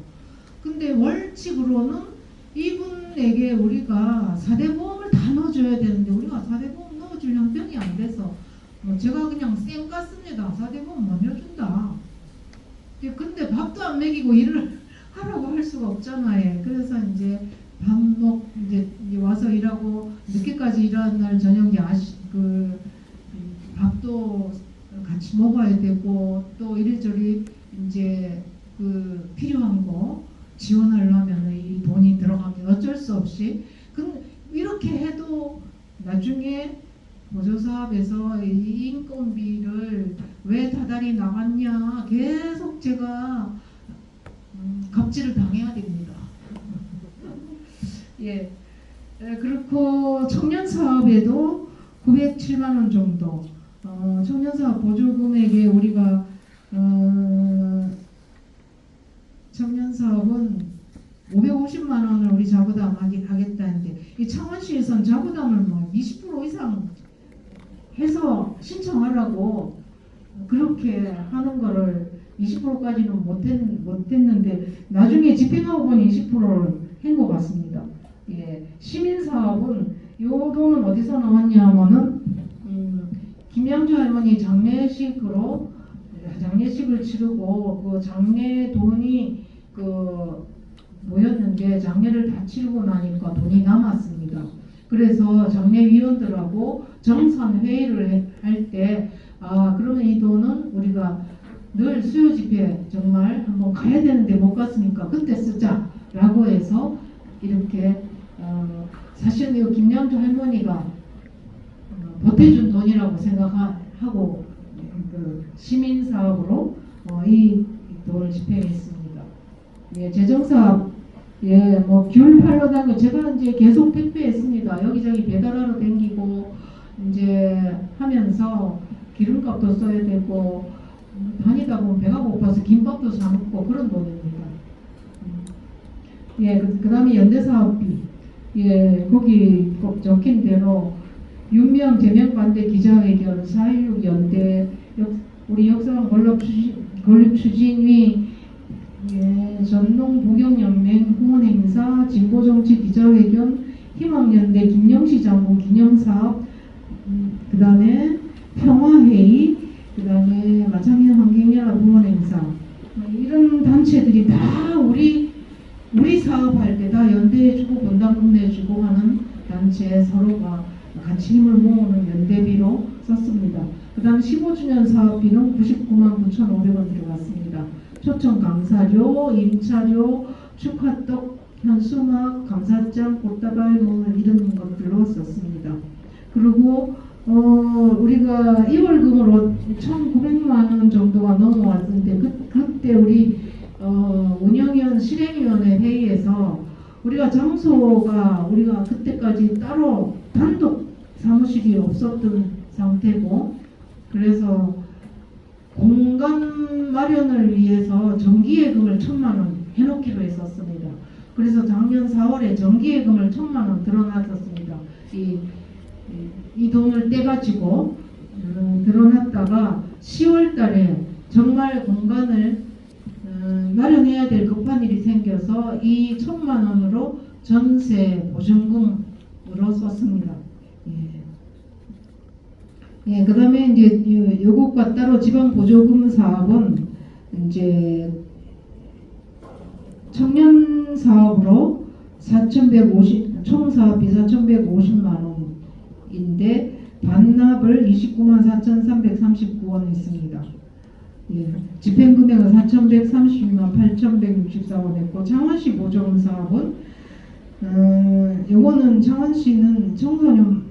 근데 월칙으로는 이분에게 우리가 4대 보험을 다 넣어줘야 되는데 우리가 4대 보험 넣어줄 형편이 안 돼서 제가 그냥 쌩 깠습니다. 4대 보험 못 넣어준다. 근데 밥도 안 먹이고 일을 하라고 할 수가 없잖아요. 그래서 이제 이제 와서 일하고 늦게까지 일하는 날 저녁에 밥도 같이 먹어야 되고 또 이리저리 이제 필요한 거 지원하려면 이 돈이 들어가면 어쩔 수 없이 이렇게 해도 나중에 보조사업에서 이 인건비를 왜 다달이 나갔냐 계속 제가 갑질을 당해야 됩니다. 예, 그렇고 청년사업에도 907만 원 정도 청년사업 보조금액에 우리가 청년사업은 550만 원을 우리 자부담 하겠다는데 이 창원시에서는 자부담을 20% 이상 해서 신청하라고 그렇게 하는 거를 20%까지는 못했는데 나중에 집행하고 보니 20%를 한 것 같습니다. 예, 시민사업은 이 돈은 어디서 나왔냐 하면은 김양주 할머니 장례식을 치르고 그 장례 돈이 모였는데 장례를 다 치르고 나니까 돈이 남았습니다. 그래서 장례위원들하고 정산 회의를 할 때 그러면 이 돈은 우리가 늘 수요 집회 정말 한번 가야 되는데 못 갔으니까 그때 쓰자라고 해서 이렇게 사실은 이 김양주 할머니가 보태준 돈이라고 생각하고 그 시민사업으로 이 돈을 집행했습니다. 예, 재정사업, 예, 뭐 귤 팔러 다니고 제가 이제 계속 택배했습니다. 여기저기 배달하러 다니고 이제 하면서 기름값도 써야 되고 다니다 보면 배가 고파서 김밥도 사 먹고 그런 돈입니다. 예, 그다음에 연대사업비, 예, 거기 꼭 적힌 대로 윤명 제명 반대 기자회견 4.16 연대 우리 역사관 건립 추진위 예, 전농부경연맹 후원행사 진보정치 기자회견 희망연대 김영시 장군 기념사업 그 다음에 평화회의 그 다음에 마창현 환경연합 후원행사 이런 단체들이 다 우리 사업할 때 다 연대해주고 분담금 내주고 하는 단체 서로가 같이 힘을 모으는 연대비로 썼습니다. 그 다음 15주년 사업비는 99만 9,500원 들어갔습니다. 초청 감사료, 임차료, 축하떡, 현수막, 감사장, 꽃다발 뭐 이런 것들로 썼습니다. 그리고 우리가 2월금으로 1,900만 원 정도가 넘어왔는데 그때 우리 운영위원 실행위원회 회의에서 우리가 장소가 우리가 그때까지 따로 단독 사무실이 없었던 상태고 그래서 공간 마련을 위해서 정기예금을 1,000만 원 해놓기로 했었습니다. 그래서 작년 4월에 정기예금을 1,000만 원 들어놨었습니다. 이 돈을 떼가지고 들어놨다가 10월 달에 정말 공간을 마련해야 될 급한 일이 생겨서 이 1,000만 원으로 전세 보증금으로 썼습니다. 예, 그 다음에 이제 요것과 따로 지방 보조금 사업은 이제 청년 사업으로 4,150, 총 사업비 4,150만 원인데 반납을 29만 4,339원 했습니다. 예, 집행금액은 4,132만 8,164원 했고 창원시 보조금 사업은 요거는 창원시는 청소년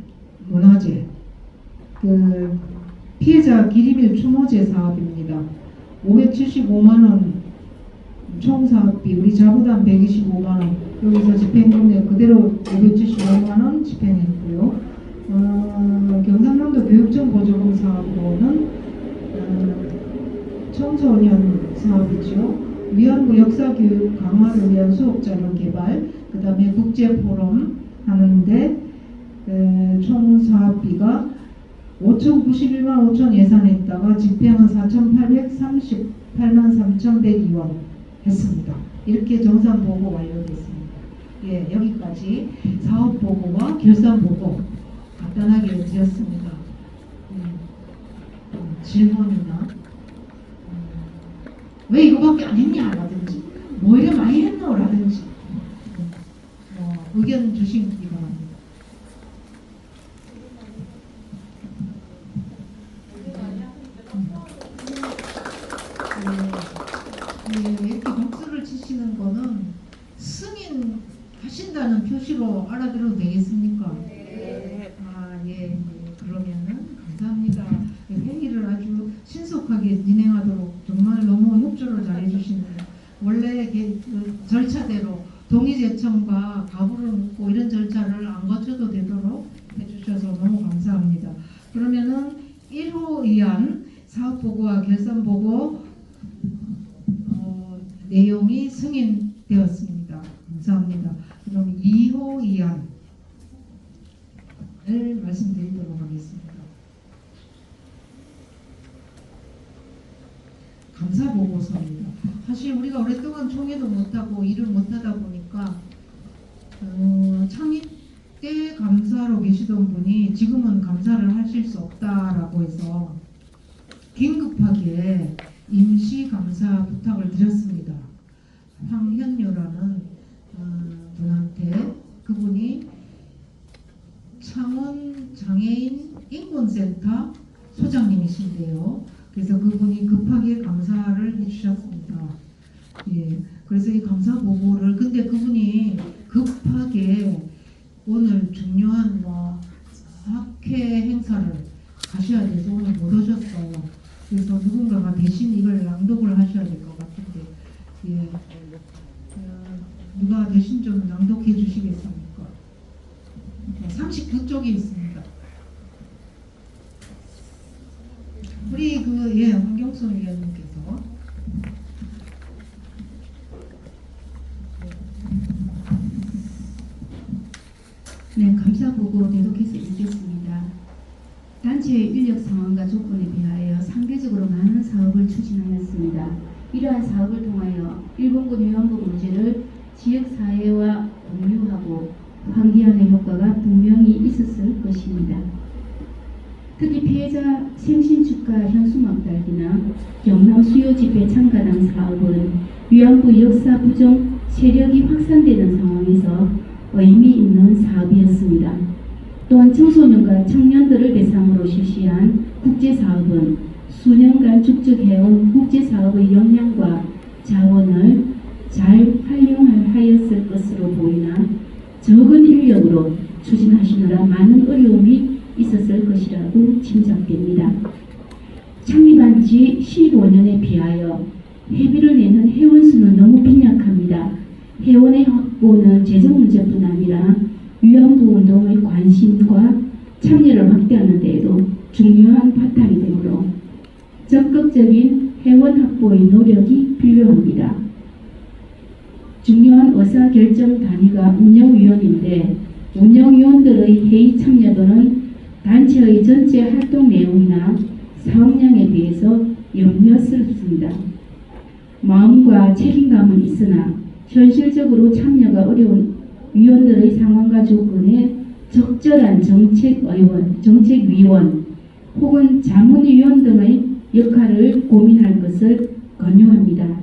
문화재 그 피해자 기리밀 추모제 사업입니다. 575만원 총 사업비 우리 자부담 125만원 여기서 집행금액 그대로 575만원 집행했고요. 경상남도 교육청 보조금 사업으로는 청소년 사업이죠. 위안부 역사교육 강화를 위한 수업자료 개발 그 다음에 국제포럼 하는데 총 사업비가 5,091만 5천 예산했다가 집행은 4,838만 3,102원 했습니다. 이렇게 정산 보고 완료됐습니다. 예, 여기까지 사업 보고와 결산 보고 간단하게 드렸습니다. 질문이나 왜 이거밖에 안 했냐 라든지 뭐 이래 많이 했노 라든지 의견 주시기 바랍니다. 이렇게 박수를 치시는 거는 승인 하신다는 표시로 알아들어도 되겠습니까? 네. 예, 그러면은 감사합니다. 회의를 아주 신속하게 진행하도록 정말 너무 협조를 잘해주시네요. 원래 그 절차대로 동의제청과 가부를 묻고 이런 절차를 안 거쳐도 되도록 해주셔서 너무 감사합니다. 그러면은 1호 의안 사업보고와 결산보고 내용이 승인되었습니다. 감사합니다. 그럼 2호 의안을 말씀드리도록 하겠습니다. 감사보고서입니다. 사실 우리가 오랫동안 총회도 못하고 일을 못하다 보니까 창립 때 감사로 계시던 분이 지금은 감사를 하실 수 없다라고 해서 긴급하게 임시 감사 부탁을 드렸습니다. 황현유라는 계신데요. 그래서 그분이 급하게 감사를 해주셨습니다. 예, 그래서 이 감사 보고를 근데 그분이 급하게 오늘 중요한 뭐 학회 행사를 가셔야 돼서 오늘 못 오셨어요. 그래서 누군가가 대신 이걸 낭독을 하셔야 될 것 같은데, 예, 누가 대신 좀 낭독해 주시겠습니까? 39쪽에 있습니다. 우리 황경순 위원님께서 네, 감사보고 대독해서 읽겠습니다. 단체의 인력 상황과 조건에 비하여 상대적으로 많은 사업을 추진하였습니다. 이러한 사업을 통하여 일본군 위안부 문제를 지역사회와 공유하고 환기하는 효과가 분명히 있었을 것입니다. 특히 피해자 생신축하 현수막달기나 경남 수요집회 참가당 사업은 위안부 역사 부정 세력이 확산되는 상황에서 의미 있는 사업이었습니다. 또한 청소년과 청년들을 대상으로 실시한 국제사업은 수년간 축적해온 국제사업의 역량과 자원을 잘 활용하였을 것으로 보이나 적은 인력으로 추진하시느라 많은 어려움이 있었을 것이라고 짐작됩니다. 창립한 지 15년에 비하여 회비를 내는 회원수는 너무 빈약합니다. 회원의 확보는 재정 문제뿐 아니라 위안부 운동의 관심과 참여를 확대하는 데에도 중요한 바탕이 되므로 적극적인 회원 확보의 노력이 필요합니다. 중요한 의사결정 단위가 운영위원인데 운영위원들의 회의 참여도는 단체의 전체 활동 내용이나 사업량에 비해서 염려스럽습니다. 마음과 책임감은 있으나 현실적으로 참여가 어려운 위원들의 상황과 조건에 적절한 정책위원 혹은 자문위원 등의 역할을 고민할 것을 권유합니다.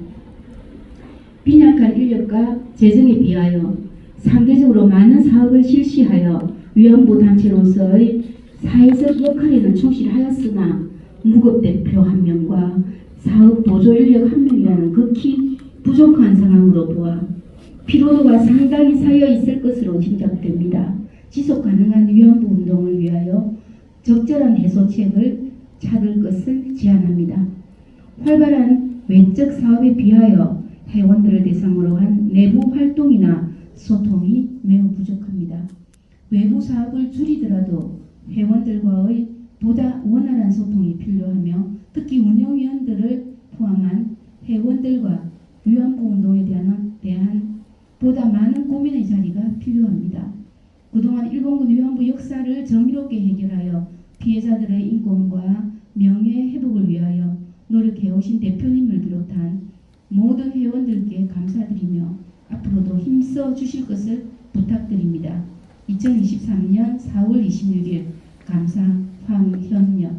빈약한 인력과 재정에 비하여 상대적으로 많은 사업을 실시하여 위안부 단체로서의 사회적 역할에는 충실하였으나 무급대표 1명과 사업 보조 인력 1명이라는 극히 부족한 상황으로 보아 피로도가 상당히 쌓여 있을 것으로 짐작됩니다. 지속 가능한 위안부 운동을 위하여 적절한 해소책을 찾을 것을 제안합니다. 활발한 외적 사업에 비하여 회원들을 대상으로 한 내부 활동이나 소통이 매우 부족합니다. 외부 사업을 줄이더라도 회원들과의 보다 원활한 소통이 필요하며 특히 운영위원들을 포함한 회원들과 위안부 운동에 대한 보다 많은 고민의 자리가 필요합니다. 그동안 일본군 위안부 역사를 정의롭게 해결하여 피해자들의 인권과 명예 회복을 위하여 노력해오신 대표님을 비롯한 모든 회원들께 감사드리며 앞으로도 힘써 주실 것을 부탁드립니다. 2023년 4월 26일 감사 황현역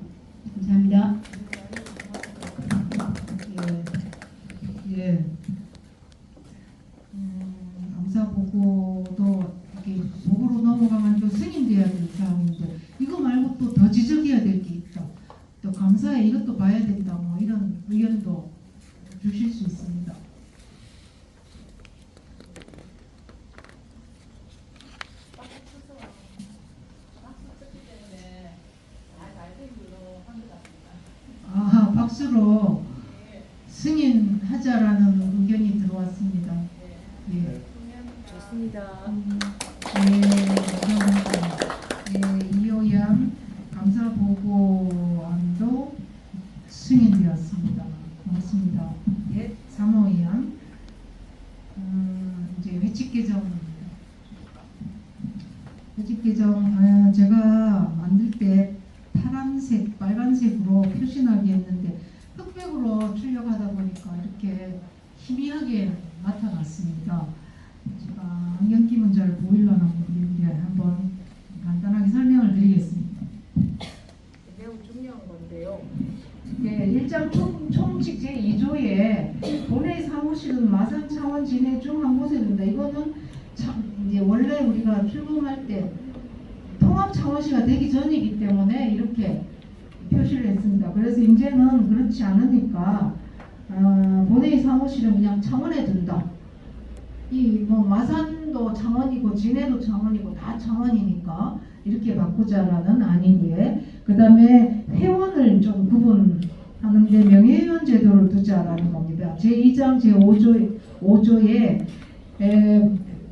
감사합니다. 예. 감사 보고도 이렇게 보고로 넘어가면 또 승인돼야 될 사항인데 이거 말고 또 더 지적해야 될 게 있다. 또 감사에 이것도 봐야 된다. 뭐 이런 의견도 주실 수 있습니다. 아, 박수로 승인하자라는 의견이 들어왔습니다. 예. 좋습니다. 이호양 감사보고안도 승인되었습니다. 고맙습니다. 예, 사모위원 이제 회칙 개정 제가 만들 때 파란색, 빨간색으로 표시나게 했는데 흑백으로 출력하다 보니까 이렇게 희미하게 나타났습니다. 제가 안경 끼면 잘 보이려나 모르겠는데 한번 간단하게 설명을 드리겠습니다. 매우 중요한 건데요. 예, 1장 총칙 제2조에 본회 사무실은 마산 차원 진해 중 한 곳에 둔다. 이거는 이제 원래 우리가 출범할 때 통합 차원시가 되기 전이기 때문에 이렇게 표시를 했습니다. 그래서 이제는 그렇지 않으니까 본회의 사무실은 그냥 창원에 둔다. 이 뭐 마산도 창원이고 진해도 창원이고 다 창원이니까 이렇게 바꾸자라는 안이기에, 그 다음에 회원을 좀 구분하는데 명예회원 제도를 두자라는 겁니다. 제2장 제5조에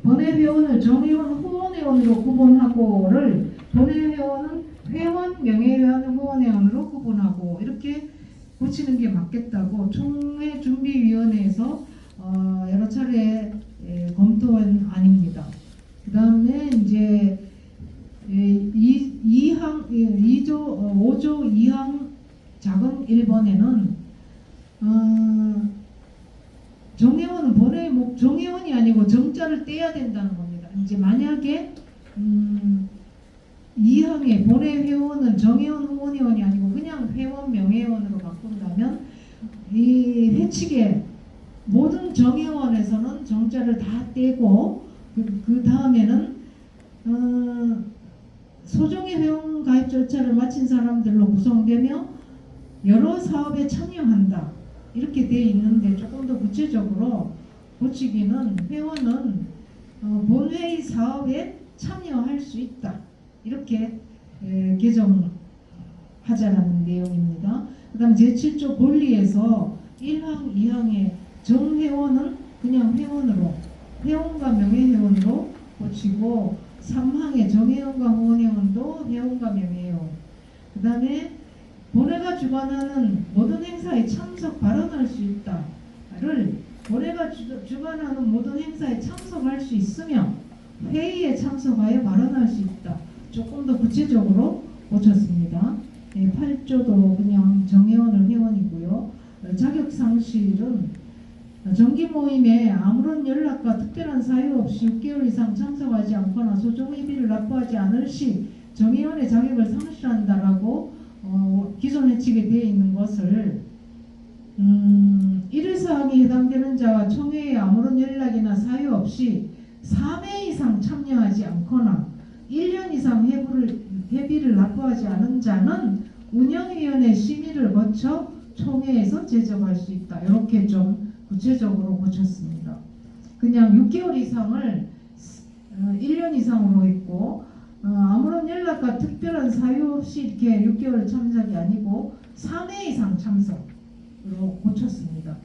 본회회원을 정회원, 후원회원으로 구분하고를 본회회원은 회원, 명예회원, 후원회원으로 구분하고 이렇게 고치는 게 맞겠다고 총회준비위원회에서 여러 차례 검토한 안입니다. 그 다음에 이제 5조 2항 작은 1번에는 정회원은 본회의 정회원이 아니고 정자를 떼야 된다는 겁니다. 이제 만약에 2항의 본회회원은 정회원, 후원회원이 아니고 그냥 회원, 명예회원으로 바꾼다면 이 회칙에 모든 정회원에서는 정자를 다 떼고 그 다음에는 소정의 회원 가입 절차를 마친 사람들로 구성되며 여러 사업에 참여한다. 이렇게 되어 있는데 조금 더 구체적으로 고치기는 회원은 본회의 사업에 참여할 수 있다. 이렇게 개정하자라는 내용입니다. 그 다음 제7조 본리에서 1항, 2항의 정회원은 그냥 회원으로, 회원과 명예회원으로 고치고 3항의 정회원과 후원회원도 회원과 명예회원, 그 다음에 본회가 주관하는 모든 행사에 참석 발언할 수 있다를 본회가 주관하는 모든 행사에 참석할 수 있으며 회의에 참석하여 발언할 수 있다. 조금 더 구체적으로 고쳤습니다. 8조도 그냥 정회원을 회원이고요. 자격상실은 정기 모임에 아무런 연락과 특별한 사유 없이 6개월 이상 참석하지 않거나 소정회비를 납부하지 않을 시 정회원의 자격을 상실한다라고 기존 회칙에 되어 있는 것을 1일사항에 해당되는 자와 총회에 아무런 연락이나 사유 없이 3회 이상 참여하지 않거나 1년 이상 회비를 납부하지 않은 자는 운영위원회 심의를 거쳐 총회에서 제적할 수 있다. 이렇게 좀 구체적으로 고쳤습니다. 그냥 6개월 이상을 1년 이상으로 했고 아무런 연락과 특별한 사유 없이 이렇게 6개월 참석이 아니고 3회 이상 참석으로 고쳤습니다.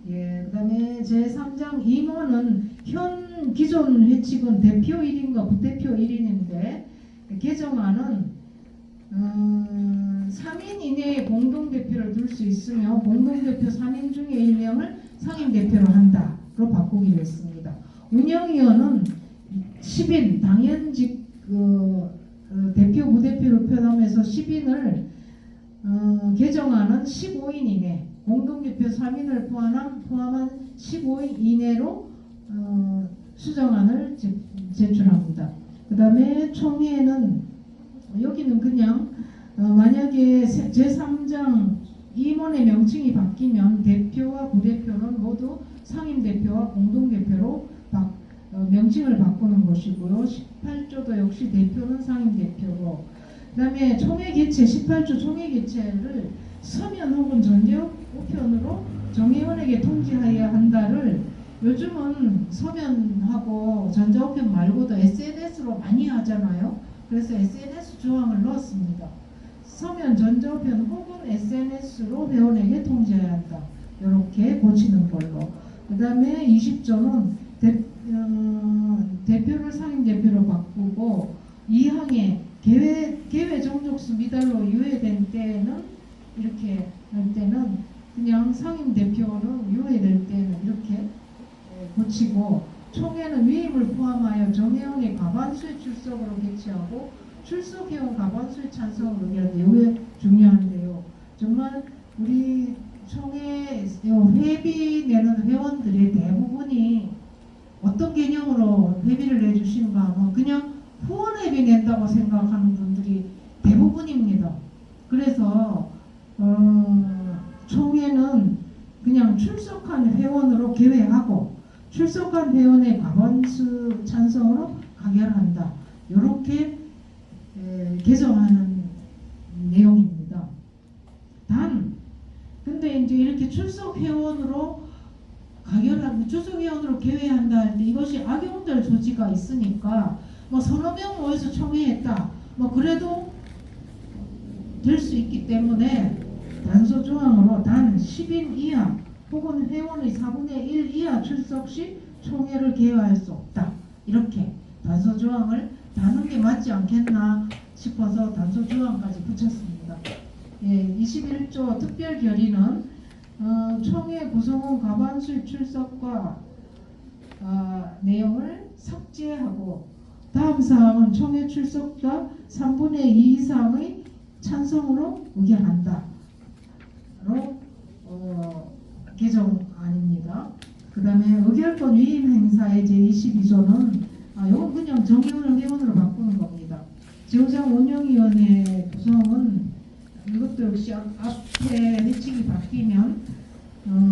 그 다음에 제3장 2모는 현 기존 회칙은 대표 1인과 부대표 1인인데 개정안은 3인 이내에 공동대표를 둘 수 있으며 공동대표 3인 중에 1명을 상임대표로 한다로 바꾸기로 했습니다. 운영위원은 10인 당연직 대표 부대표로 표함해서 10인을 개정안은 15인 이내 공동대표 3인을 포함한 15인 이내로 수정안을 제출합니다. 그 다음에 총회는 여기는 그냥 만약에 제3장 임원의 명칭이 바뀌면 대표와 부대표는 모두 상임대표와 공동대표로 명칭을 바꾸는 것이고요. 18조도 역시 대표는 상임대표로, 그 다음에 총회 개최 18조 총회 개최를 서면 혹은 전적 우편으로 정회원에게 통지하여야 한다를 요즘은 서면하고 전자우편 말고도 SNS로 많이 하잖아요. 그래서 SNS 조항을 넣었습니다. 서면, 전자우편 혹은 SNS로 회원에게 통지해야 한다. 이렇게 고치는 걸로. 그 다음에 20조는 대표를 상임대표로 바꾸고 2항에 개회 종족수 미달로 유예된 때는 이렇게 할 때는 그냥 상임대표는 유예될 때는 이렇게 고치고 총회는 위임을 포함하여 정회원의 과반수의 출석으로 개최하고 출석회원 과반수의 찬성을 의견하는데 이게 중요한데요. 정말 우리 총회 회비 내는 회원들의 대부분이 어떤 개념으로 회비를 내주시는가 하면 그냥 후원회비 낸다고 생각하는 분들이 대부분입니다. 그래서 총회는 그냥 출석한 회원으로 개회하고 출석한 회원의 과반수 찬성으로 가결한다. 이렇게 개정하는 내용입니다. 그런데 이제 이렇게 출석 회원으로 출석 회원으로 개회한다 할 때 이것이 악용될 소지가 있으니까 뭐 서너 명 모여서 총회했다. 뭐 그래도 될 수 있기 때문에 단서 조항으로 단 10인 이하 혹은 회원의 4분의 1 이하 출석 시 총회를 개회할 수 없다. 이렇게 단서 조항을 다는 게 맞지 않겠나 싶어서 단서 조항까지 붙였습니다. 예, 21조 특별 결의는 총회 구성원 과반수 출석과 내용을 삭제하고 다음 사항은 총회 출석자 3분의 2 이상의 찬성으로 의결한다. 로 개정안입니다. 그 다음에 의결권 위임 행사의 제22조는 이건 그냥 정의원을 회원으로 바꾸는 겁니다. 지구상 운영위원회 구성은 이것도 역시 앞에 회칙이 바뀌면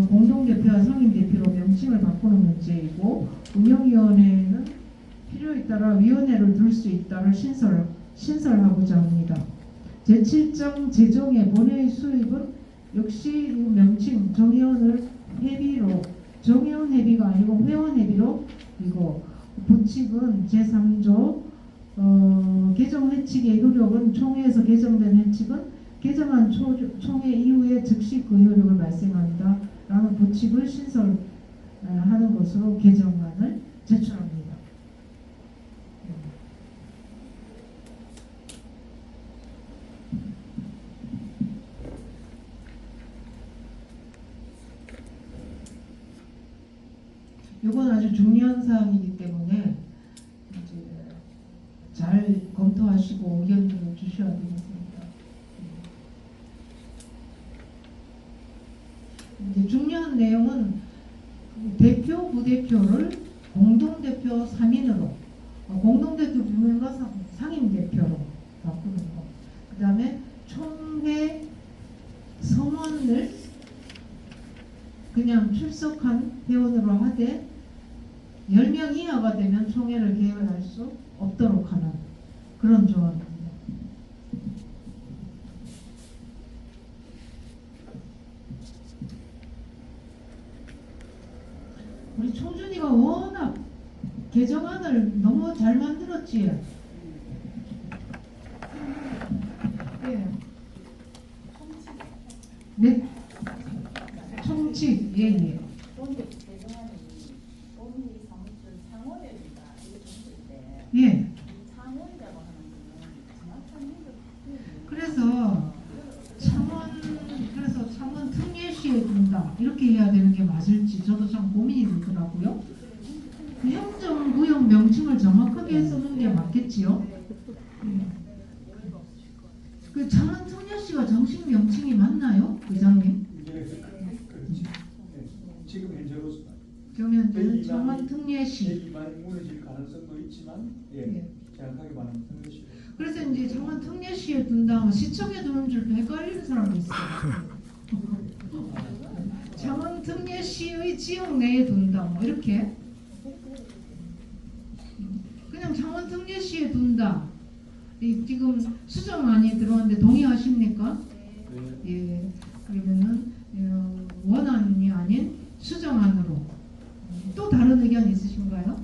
공동대표와 상임대표로 명칭을 바꾸는 문제이고 운영위원회는 필요에 따라 위원회를 둘 수 있다를 신설하고자 합니다. 제7장 재정의 본회의 수입은 역시 명칭 정의원을 회비로 정의원 회비가 아니고 회원 회비로 그리고 부칙은 제3조 개정 회칙의 효력은 총회에서 개정된 회칙은 개정한 총회 이후에 즉시 그 효력을 발생한다 라는 부칙을 신설하는 것으로 개정안을 제출합니다. 이건 아주 중요한 사항이기 때문에 이제 잘 검토하시고 의견을 주셔야 되겠습니다. 이제 중요한 내용은 대표, 부대표를 공동대표 3인으로 공동대표 2명과 상임대표로 바꾸는 거. 그 다음에 총회 성원을 그냥 출석한 회원으로 하되 10명 이하가 되면 총회를 개회할 수 없도록 하는 그런 조항입니다. 우리 초준이가 워낙 개정안을 너무 잘 만들었지. 예. 네. 총칙 예예. 예. 그래서 창원 특례시에 둔다 이렇게 해야 되는 게 맞을지 저도 참 고민이 되더라고요. 행정구역 명칭을 정확하게 쓰는 게 맞겠지요. 그 창원 특례시가 정식 명칭이 맞나요, 의장님? 지금 현재로서 현재는 창원 특례시. 제2반이 무너질 가능성도 있지만 정확하게 말하면 특례시. 그래서 이제 창원 특례시에 둔다, 시청에 두는 줄도 헷갈리는 사람이 있어요. 창원 특례시의 지역 내에 둔다, 뭐 이렇게. 그냥 창원 특례시에 둔다. 지금 수정안이 들어왔는데 동의하십니까? 예. 그러면은 원안이 아닌 수정안으로. 또 다른 의견 있으신가요?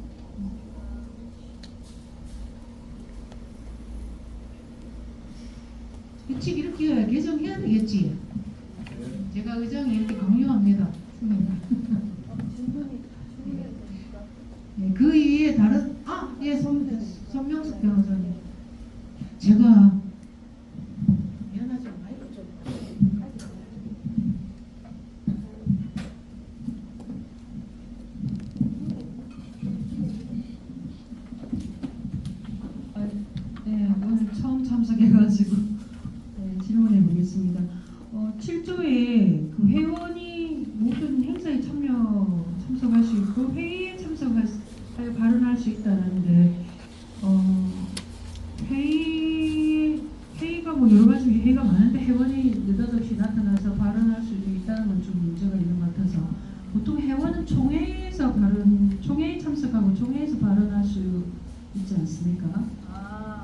규칙 이렇게 해야 개정해야 되겠지. 제가 의장이 이렇게 강요합니다. 네, 그 이외에 다른 손명숙 변호사님. 제가 미안하죠. 마이크 좀. 네, 오늘 처음 참석해가지고 질문해 보겠습니다. 7조에 그 회원이 모든 행사에 참석할 수 있고 회의에 참석할 발언할 수 있다는데 회의가 뭐 여러 가지 회의가 많은데 회원이 느닷없이 나타나서 발언할 수도 있다는 건 좀 문제가 있는 것 같아서 보통 회원은 총회에 참석하고 총회에서 발언할 수 있지 않습니까?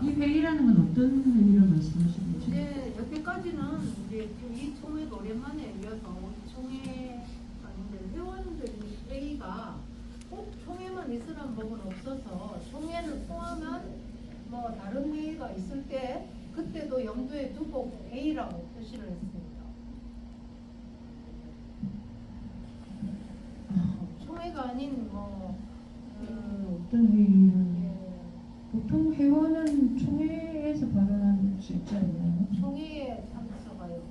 이 회의라는 건 어떤 회의를 말씀하시는 거죠? 이제 여태까지는 이제 지금 이 총회도 오랜만에 열려서 총회 아닌데 회원들이 회의가 꼭 총회만 있으란 법은 없어서 총회를 포함한 뭐 다른 회의가 있을 때 그때도 염두에 두고 회의라고 표시를 했습니다. 총회가 아닌 뭐 어떤 회의는 예, 보통 회원은 총회에서 발언할 수 있지 않나요? 총회에 참석하여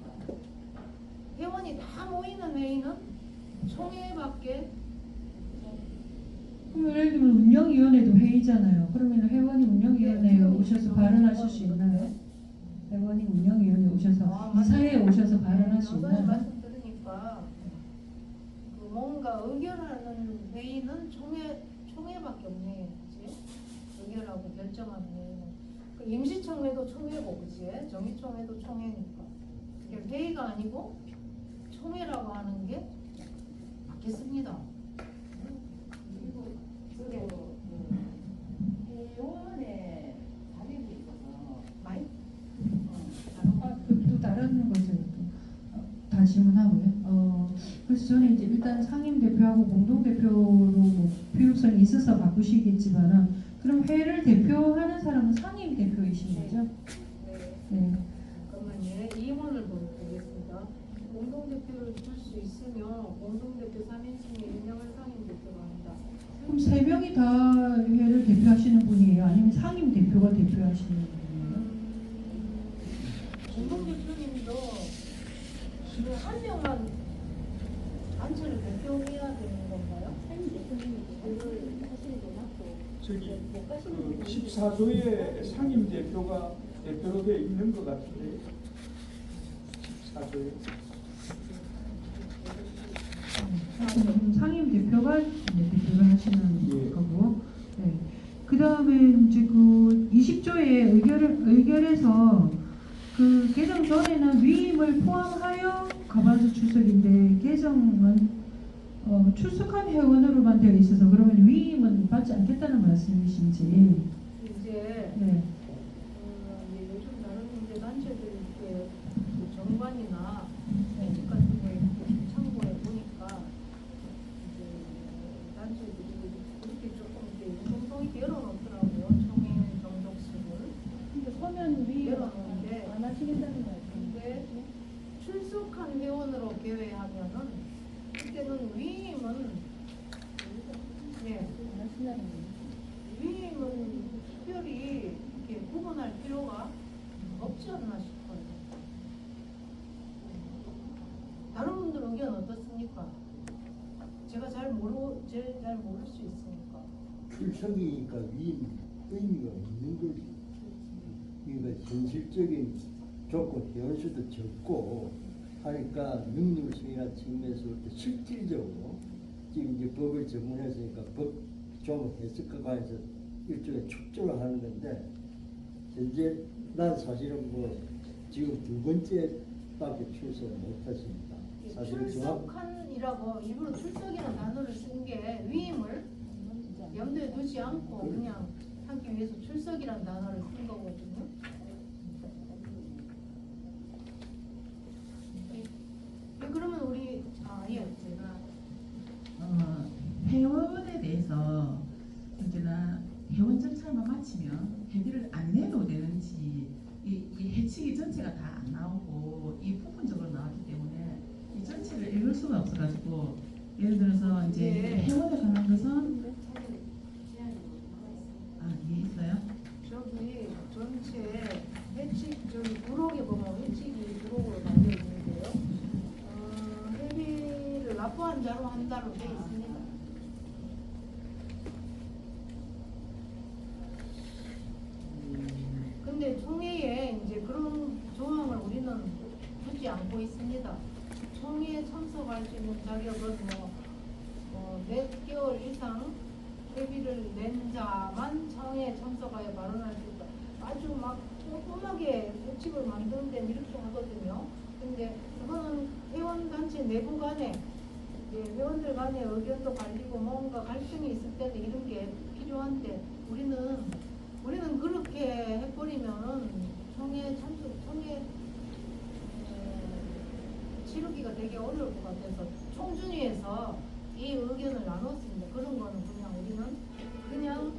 회원이 다 모이는 회의는 총회밖에 그럼 예를 들면 운영위원회도 회의잖아요. 그러면 회원이 운영위원회에 오셔서 발언하실 수 있나요? 회원이 운영위원회에 오셔서 이사회에 오셔서 발언할 수 여전히 있나요? 말씀 들으니까 그 뭔가 의결하는 회의는 총회밖에 없네, 그지? 의결하고 결정하는 회의는 그 임시총회도 총회고, 그지? 정기총회도 총회니까 이게 회의가 아니고 총회라고 하는 게 맞겠습니다. 그리고 회원의 자격이 있어서 많이 또 다른 것을 다 질문하고요. 그래서 저는 이제 일단 상임 대표하고 공동 대표로 뭐 필요성이 있어서 바꾸시겠지만은 그럼 회를 대표하는 사람은 상임 대표이신 거죠? 네. 잠깐만요. 이문을 보겠습니다. 공동대표를 줄 수 있으면 공동대표 3인승에 임명을 상임 대표가 한다. 그럼 세 명이 다 회를 대표하시는 분이에요? 아니면 상임 대표가 대표하시는 분이에요? 공동대표님도 그 한 명만 단체를 대표해야 되는 건가요? 상임 대표님이 대표를 하시는 게 맞고 저기 못 가시는 그 14조에 상임 대표가 대표로 되어 있는 것 같은데 14조에 상임 대표가 이제 대표를 하시는 예. 거고, 네. 그 다음에 이제 그 20조의 의결에서 그 개정 전에는 위임을 포함하여 과반수 출석인데 개정은 출석한 회원으로만 되어 있어서 그러면 위임은 받지 않겠다는 말씀이신지. 이제 네. 이제 요즘 다른 이제 단체들이 이렇게 그 정관이나 회식 같은 거에 이렇게 참고해 보니까 이제 단체들이 그렇게 조금 이렇게 운동성이 있게 열어놓더라고요. 총회 정독식을 근데 서면 위임 열어놓는데 안 하시겠다는 거예요. 근데 출석한 회원으로 개회하면은 그때는 위임은 네. 안 하신다는 거예요. 위임은 특별히 이렇게 구분할 필요가 없지 않나 싶어요. 다른 분들 의견 어떻습니까? 제가 잘 모를 수 있으니까. 출석이니까 위임 의미가 있는 거지. 그러니까 현실적인 조건 변수도 적고 하니까 능력성이나 측면에서 볼 때 실질적으로 지금 이제 법을 전문했으니까 법 좀 해석과 관해서 일종의 축조를 하는 건데 현재 난 사실은 뭐 지금 두 번째밖에 출석을 못했습니다. 사실은 정확 출석한이라고 일부러 출석이라는 단어를 쓴 게 위임을 염두에 두지 않고 그냥 하기 위해서 출석이라는 단어를 쓴 거거든요. 그러면 우리 제가 회원에 대해서 언제나 회원 절차만 마치면 회비를 안 내도 되는지 이 해치기 전체가 다 안 나오고 이 부분적으로 나왔기 때문에 이 전체를 읽을 수가 없어가지고 예를 들어서 이제 예. 회원에 관한 것은 예 있어요. 저기 전체 회칙 저기 부록에 보면 회칙이 부록으로 나뉘어 있는데요. 회비를 납부한 자로 한다로 되어 있습니다. 근데 총회에 이제 그런 조항을 우리는 두지 않고 있습니다. 총회에 참석할 수 있는 자격은 몇 개월 이상 회비를 낸 자만 총회에 참석하여 발언할 수 있다. 아주 막 꼼꼼하게 규칙을 만드는 데는 이렇게 하거든요. 근데 그거는 회원단체 내부 간에 회원들 간의 의견도 갈리고 뭔가 갈등이 있을 때는 이런 게 필요한데 우리는 그렇게 해버리면은 총회 치르기가 되게 어려울 것 같아서 총준위에서 이 의견을 나눴습니다. 그런 거는 그냥 우리는 그냥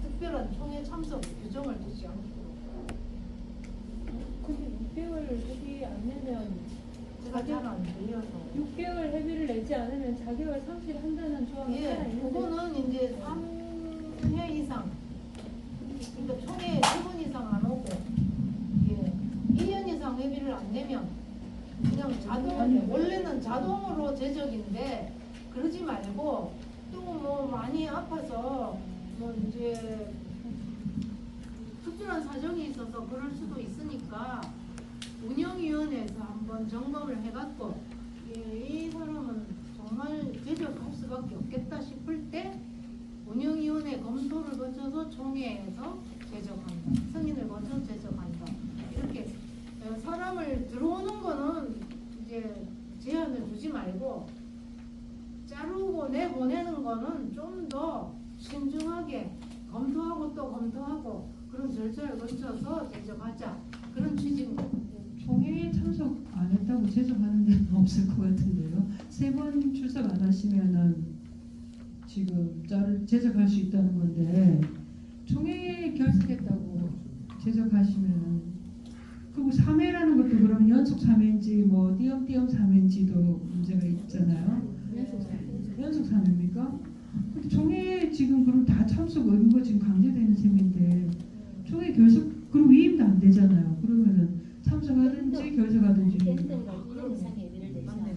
특별한 총회 참석 규정을 두지 않고 근데 6개월 회비 안 내면 제가 잘 안 들려서 6개월 회비를 내지 않으면 자격을 상실한다는 조항이 예, 살아 있는데 그거는 이제 3회 이상 그러니까 총회 2번 이상 안 오고 예, 1년 이상 회비를 안 내면 그냥 원래는 자동으로 제적인데 그러지 말고 또 뭐 많이 아파서 뭐 이제 특별한 사정이 있어서 그럴 수도 있으니까 운영위원회에서 한번 점검을 해갖고 예, 이 사람은 정말 제적할 수밖에 없겠다 싶을 때 운영위원회 검토를 거쳐서 총회에서 제적한다. 승인을 거쳐 제적한다. 이렇게 사람을 들어오는 거는 이제 제한을 두지 말고 자르고 내보내는 거는 좀 더 신중하게 검토하고 또 검토하고 그런 절차를 거쳐서 제적하자. 그런 취지입니다. 총회에 참석 안 했다고 제적하는 데는 없을 것 같은데요. 3번 출석 안 하시면은 지금 제적할 수 있다는 건데 총회에 결석했다고 제적하시면은 그리고 3회라는 것도 그러면 연속 3회인지 뭐 띄엄띄엄 3회인지도 문제가 있잖아요. 연속 3회입니까? 근데 총회 지금 그럼 다 참석 의무가 지금 강제되는 셈인데 총회 결석 그리고 위임도 안 되잖아요. 그러면은 참석하든지 결석하든지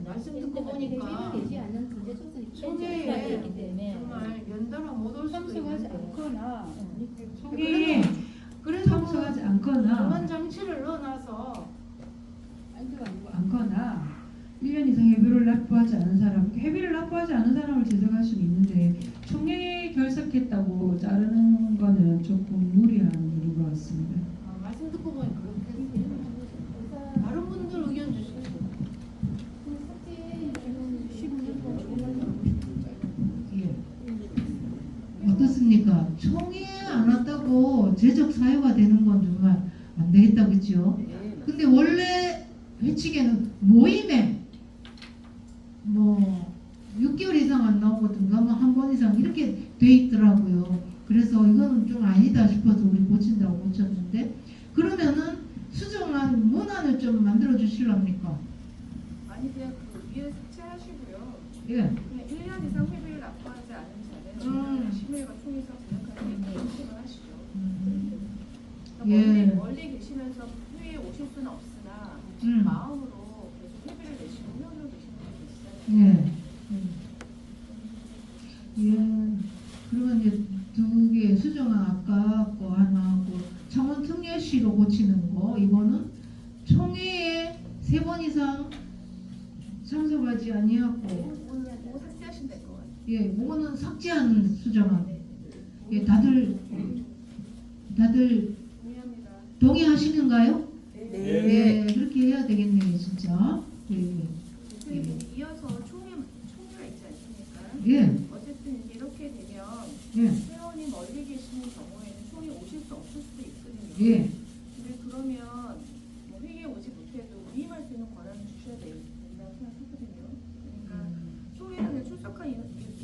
말씀 듣고 보니까 총회에 정말 연달아 못 올 수도 참석하지 있는데 않거나 총회에 그래도 참석하지 않거나 그런 장치를 넣어놔서 않거나 1년 이상 회비를 납부하지 않은 사람, 회비를 납부하지 않은 사람을 제적할 수는 있는데 총회에 결석했다고 자르는 거는 조금 무리한 일인 것 같습니다. 말씀 듣고 보니까 그렇게 다른 분들 의견 주시죠. 예. 어떻습니까? 총회 안 왔다고 제적 사유가 되는 건 정말 안 되겠다, 그렇죠? 근데 원래 회칙에는 모임에 뭐 6개월 이상 안 나오거든가 뭐 한 번 이상 이렇게 돼 있더라고요. 그래서 이거는 좀 아니다 싶어서 우리 고친다고 고쳤는데 그러면은 수정안 문안을 좀 만들어 주실랍니까? 아니 그냥 그 위에 삭제하시고요. 예. 그냥 1년 이상 회비를 납부하지 않은 자는 심의가 총회에서 진행하는 데 결심을 하시죠. 예. 멀리 계시면서 회의에 오실 수는 없으나 마음으로 계속 회비를 내시고 운영으로 계시는 분이 있어요. 예. 예. 그러면 이제 2개 수정안 아까 거 하나 하고 창원 특례시로 고치는 거 이거는 총회에 3번 이상 참석하지 아니하고 그거 삭제하시면 될 것 같아요. 예, 그거는 삭제하는 수정안. 예, 다들 동의합니다. 동의하시는가요? 네. 예, 그렇게 해야 되겠네요, 진짜. 예. 선생님 이어서 총회가 있지 않습니까? 예. 어쨌든 이제 이렇게 되면 예. 회원이 멀리 계시는 경우에는 총회 오실 수 없을 수도 있거든요. 예. 근데 그러면 뭐 회의에 오지 못해도 위임할 수 있는 권한을 주셔야 된다고 생각하거든요. 그러니까 총회는 그냥 출석한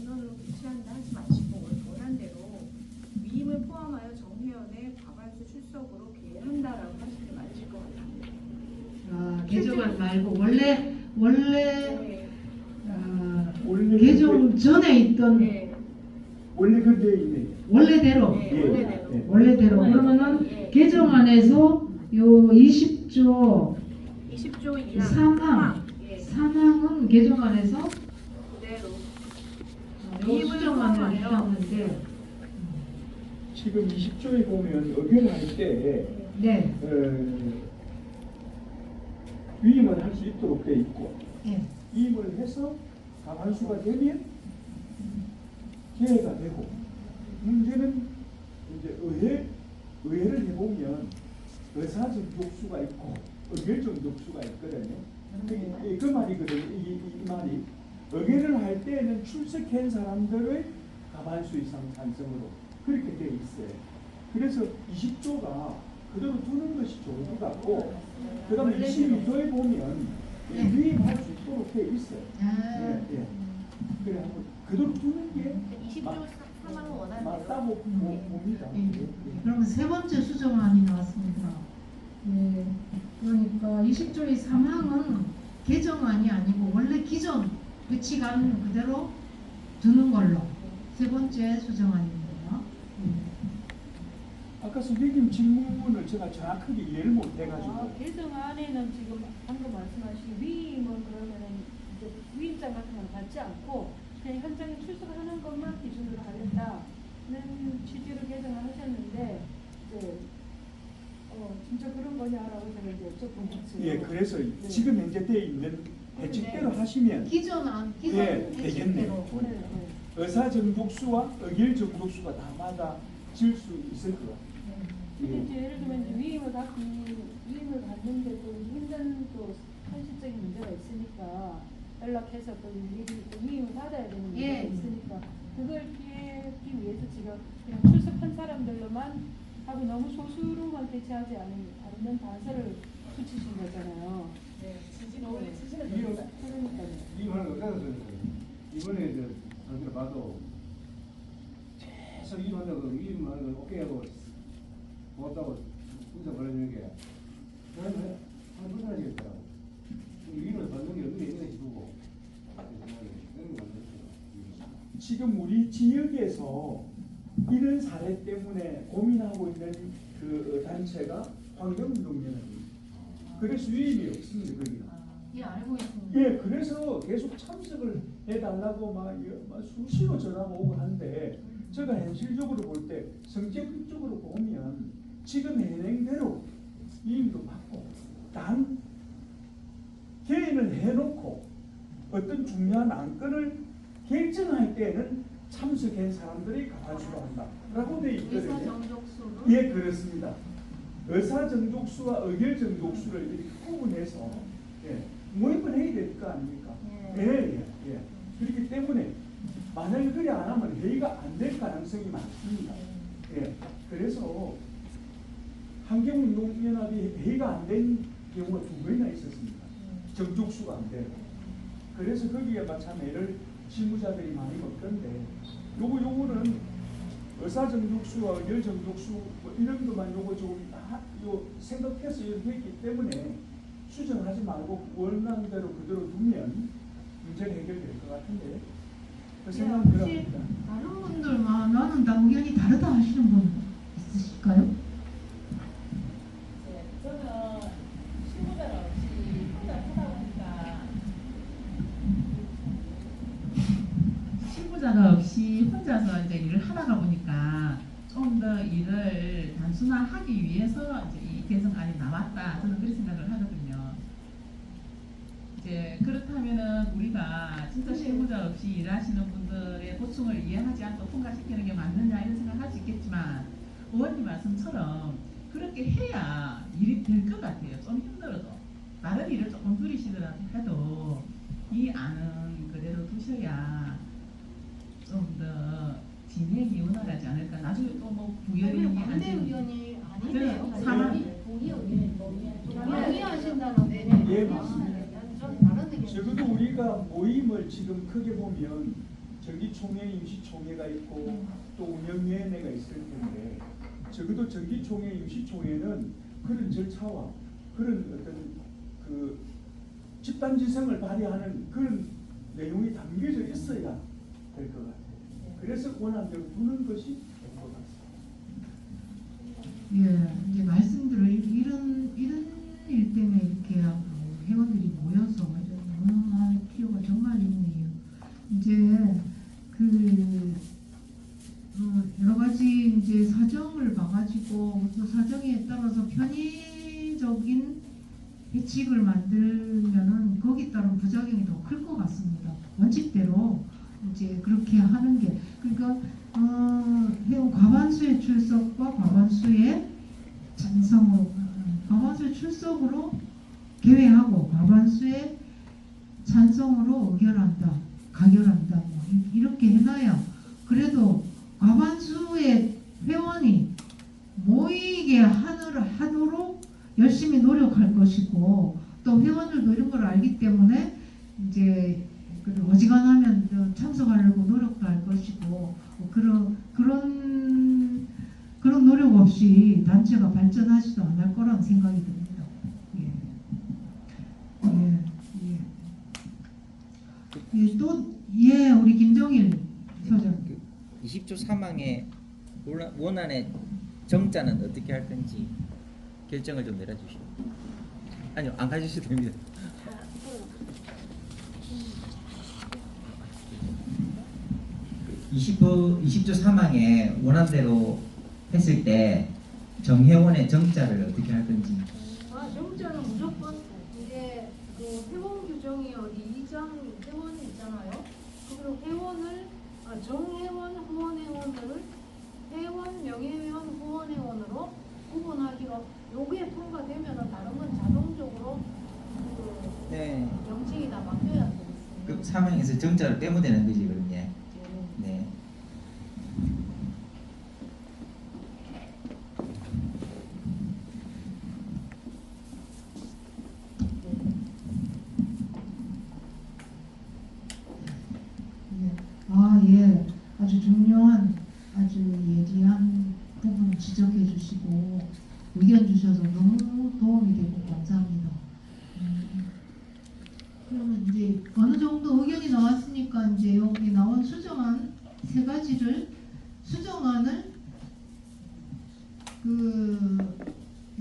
인원으로 배치한다 하지 마시고 원한대로 위임을 포함하여 정회원의 과반수 출석으로 개한다라고 하시는 게 맞으실 것 같습니다. 아, 개정안 말고 원래 네. 원래 개정 전에 있던 네. 원래 그게 있네. 원래대로 네. 예. 원래대로. 예. 원래대로 그러면은 예. 개정안에서 요 20조 20조 2항 3항 예. 3항은 개정안에서 그대로 요 수정안을 주셨는데 지금 20조에 보면 의견할 때 네. 위임을 할 수 있도록 돼 있고 예. 위임을 해서 과반수가 되면 개회가 되고 문제는 이제 의회를 해보면 의사적 욕수가 있고 의결적 욕수가 있거든요. 그 말이거든요. 이 말이 의결을 할 때는 출석한 사람들의 과반수 이상 찬성으로 그렇게 돼 있어요. 그래서 20조가 그대로 두는 것이 좋을 것 같고, 그 다음에 22조에 보면 위임할 수 있도록 돼 있어요. 예. 그래 한번 그대로 두는 게 20조 3만원 원하는데요. 맞다고 봅니다. 그러면 세 번째 수정안이 나왔습니다. 예, 그러니까 20조의 3항은 개정안이 아니고 원래 기존 배치관 그대로 두는 걸로 세 번째 수정안입니다. 아까 선생님 질문을 제가 정확하게 이해를 못 해가지고. 개정안에는 지금 방금 말씀하신 위임은 그러면은 이제 위임장 같은 건 받지 않고 그냥 현장에 출석하는 것만 기준으로 하겠다는 취지로 개정을 하셨는데 이제 진짜 그런 거냐라고 제가 이제 여쭤본 거죠. 예, 그래서 지금 현재 돼 있는 대칙대로 하시면 기존 되겠네요. 대책대로. 의사 정족수와 의결 정족수가 다 맞아질 수 있을 것 같아요. 근데 이제 예를 들면 이제 위임을 받는데 또 힘든 또 현실적인 문제가 있으니까 연락해서 또 일일이 또 위임을 받아야 되는 문제가 있으니까 그걸 피하기 위해서 지금 그냥 출석한 사람들로만 하고 너무 소수로만 배치하지 않는 단서를 붙이신 거잖아요. 네, 지지는 그러니까요. 이 말은 어떤 소리예요? 이번에 저한테 봐도 계속 이 환자가 위임하는 걸 오케이 하고 고맙다고 문자 보내주는 게 나는 한 불편하시겠더라고. 위임을 받는 게 없는 게 있네 싶고 지금 우리 지역에서 이런 사례 때문에 고민하고 있는 그 단체가 환경운동연합입니다. 그래서 위임이 없습니다. 거기가. 예, 알고 있습니다. 예, 그래서 계속 참석을 해달라고 막 수시로 전화가 오고 하는데 제가 현실적으로 볼 때 성격적으로 보면 지금 현행대로 위임도 받고 단 개인을 해놓고 어떤 중요한 안건을 결정할 때는 참석한 사람들이 가가지고 한다라고 돼 있거든요. 의사 정족수로. 예, 그렇습니다. 의사 정족수와 의결 정족수를 이렇게 구분해서 모임을 해야 될 거 아닙니까? 예. 그렇기 때문에 만약에 그리 안 하면 회의가 안 될 가능성이 많습니다. 예. 그래서 환경운동연합이 회의가 안 된 경우가 2번이나 있었습니다. 정족수가 안 되고. 그래서 거기에 마참 애를 실무자들이 많이 먹던데 요거는 의사 정족수와 의결 정족수 뭐 이런 것만 요거 조금 생각해서 이렇게 했기 때문에 수정하지 말고 원하는 대로 그대로 두면 문제가 해결될 것 같은데 그 생각은 그렇습니다. 다른 분들만 나는 다 의견이 다르다 하시는 분 있으실까요? 네, 저는 실무자가 없이 혼자 하다 보니까 실무자가 없이 혼자서 이제 일을 하다가 보니까 좀 더 일을 단순화하기 위해서 이제 이 개정안이 나왔다. 저는 그렇게 생각을 하거든요. 이제 그렇다면은 우리가 진짜 실무자 없이 일하시는 분들의 고충을 이해하지 않고 통과시키는 게 맞느냐 이런 생각을 할 수 있겠지만 의원님 말씀처럼 그렇게 해야 일이 될 것 같아요. 좀 힘들어도 다른 일을 조금 줄이시더라도 해도 이 안은 그대로 두셔야 좀 더 진행이 원활하지 않을까. 나중에 또 뭐 부여인이 반대 의견이 아니네요. 동의하신다는 예, 맞습니다. 좀 다른 의견. 적어도 우리가 모임을 지금 크게 보면 정기총회, 임시총회가 있고 또 운영위원회가 있을 텐데 적어도 정기총회, 임시총회는 그런 절차와 그런 어떤 그 집단지성을 발휘하는 그런 내용이 담겨져 있어야 될 것 같아요. 그래서 원안대로 두는 것이 될 것 같습니다. 예, 이제 말씀대로 이런 일 때문에 이렇게 회원들이 모여서 할 필요가 정말 있네요. 이제 여러 가지 이제 사정을 봐가지고 그 사정에 따라서 편의적인 배칙을 만들면은 거기에 따른 부작용이 더 클 것 같습니다. 원칙대로 이제 그렇게 하는 게 그러니까 회원 과반수의 출석과 과반수의 찬성으로 과반수의 출석으로 개회하고 과반수의 찬성으로 의결한다, 가결한다 뭐 이렇게 해놔야 그래도 과반수의 회원이 모이게 하더라도 어지간하면 참석하려고 노력도 할 것이고 그런 노력 없이 단체가 발전하지도 않을 거라는 생각이 듭니다. 예. 우리 김정일 소장. 20조 사망의 원안의 정자는 어떻게 할 건지 결정을 좀 내려주시오. 아니요, 안 가주셔도 됩니다. 그 20조 사망의 원안대로 했을 때 정회원의 정자를 어떻게 할 건지. 정자는 무조건 이제 그 회원 규정이 어디 2장 회원이 있잖아요. 그리고 회원을 정회원, 후원회원들을 회원, 명예회원, 후원회원으로 구분하기로 요게 통과되면은 다른 건 자동적으로 네. 명칭이 다 바뀌어야 되겠습니다. 그 사망에서 정자를 빼면 되는 거지, 그럼 예. 네. 예. 아주 중요한, 아주 예리한 부분 지적해 주시고 의견 주셔서 너무 도움이 되고 감사합니다. 그러면 이제 어느 정도 의견이 나왔으니까 이제 여기 나온 수정안 세 가지를 수정안을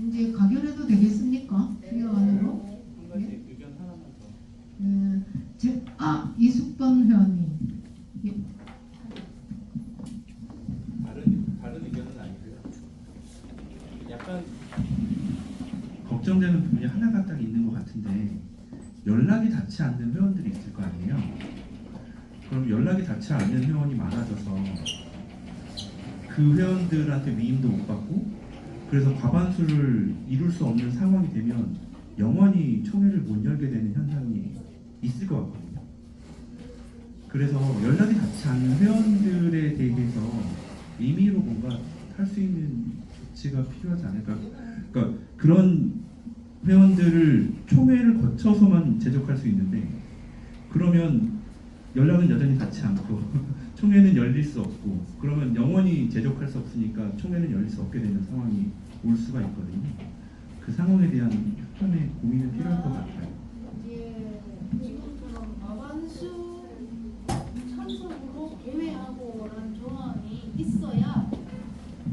이제 가결해도 되겠습니까? 수정안으로? 한 가지 의견 하나만 더. 이숙범 회원님. 예. 다른 의견은 아니고요. 약간 걱정되는 부분이 하나가 딱 있는 것 같은데 연락이 닿지 않는 회원들이 있을 거 아니에요. 그럼 연락이 닿지 않는 회원이 많아져서 그 회원들한테 위임도 못 받고 그래서 과반수를 이룰 수 없는 상황이 되면 영원히 총회를 못 열게 되는 현상이 있을 것 같거든요. 그래서 연락이 닿지 않는 회원들에 대해서 임의로 뭔가 할 수 있는 조치가 필요하지 않을까. 그러니까 그런 회원들을 총회를 거쳐서만 제적할 수 있는데 그러면 연락은 여전히 닿지 않고 총회는 열릴 수 없고 그러면 영원히 제적할 수 없으니까 총회는 열릴 수 없게 되는 상황이 올 수가 있거든요. 그 상황에 대한 약간의 고민은 필요할 것 같아요. 이제 지금처럼 과반수 참석으로 개회하고라는 조항이 있어야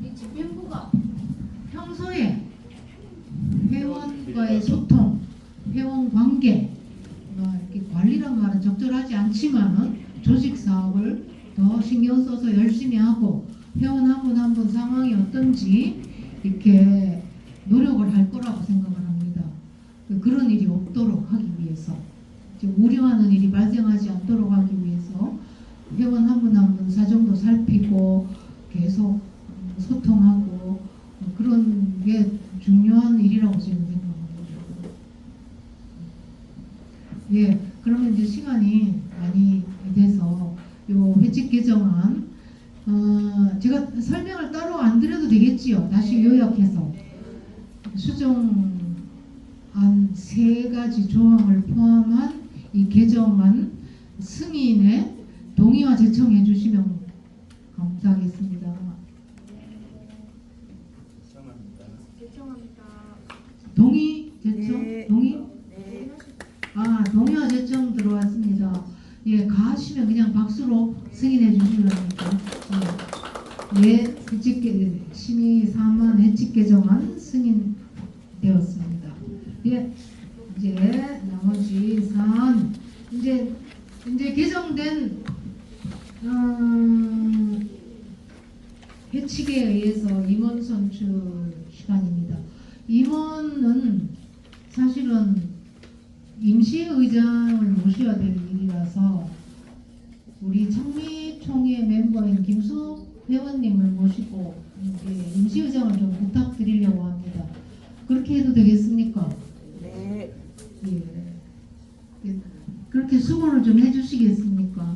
이 집행부가 평소에 회원과의 소통, 회원 관계, 이렇게 관리란 말은 적절하지 않지만은 조직 사업을 더 신경 써서 열심히 하고 회원 한 분 한 분 상황이 어떤지 이렇게 노력을 할 거라고 생각을 합니다. 그런 일이 없도록 하기 위해서, 우려하는 일이 발생하지 않도록 하기 위해서 회원 한 분 한 분 사정도 살피고 계속 소통하고 그런 게 중요한 일이라고 저는 생각합니다. 예, 그러면 이제 시간이 많이 돼서 요 회칙 개정안 제가 설명을 따로 안 드려도 되겠지요. 다시 요약해서 수정안 세 가지 조항을 포함한 이 개정안 승인에 동의와 제청해 주시면 감사하겠습니다. 동의, 제청, 네. 동의? 네. 동의와 제청 들어왔습니다. 예, 가시면 그냥 박수로 승인해 주시려니까. 예, 심의 사무안 회칙 개정안 승인되었습니다. 예, 이제 나머지 사안 이제 개정된 회칙에 의해서 임원 선출 시간입니다. 임원은 사실은 임시의장을 모셔야 될 일이라서 우리 청미총회 멤버인 김수옥 회원님을 모시고 임시의장을 좀 부탁드리려고 합니다. 그렇게 해도 되겠습니까? 네. 예. 그렇게 수고를 좀 해주시겠습니까?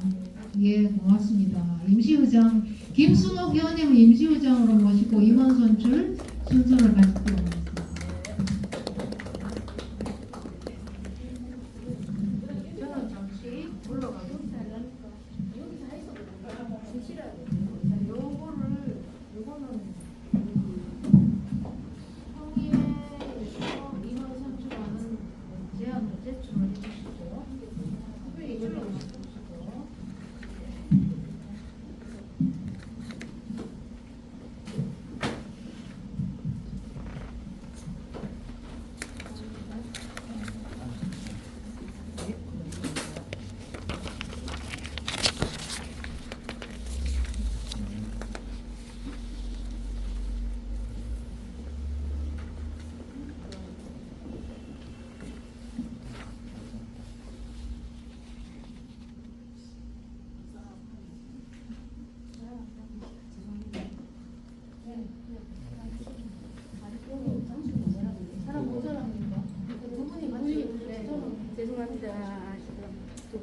예, 고맙습니다. 임시의장 김순옥 회원님을 임시의장으로 모시고 임원 선출 순서를 가지도록 하겠습니다. 저는 잠시 올라가겠습니다.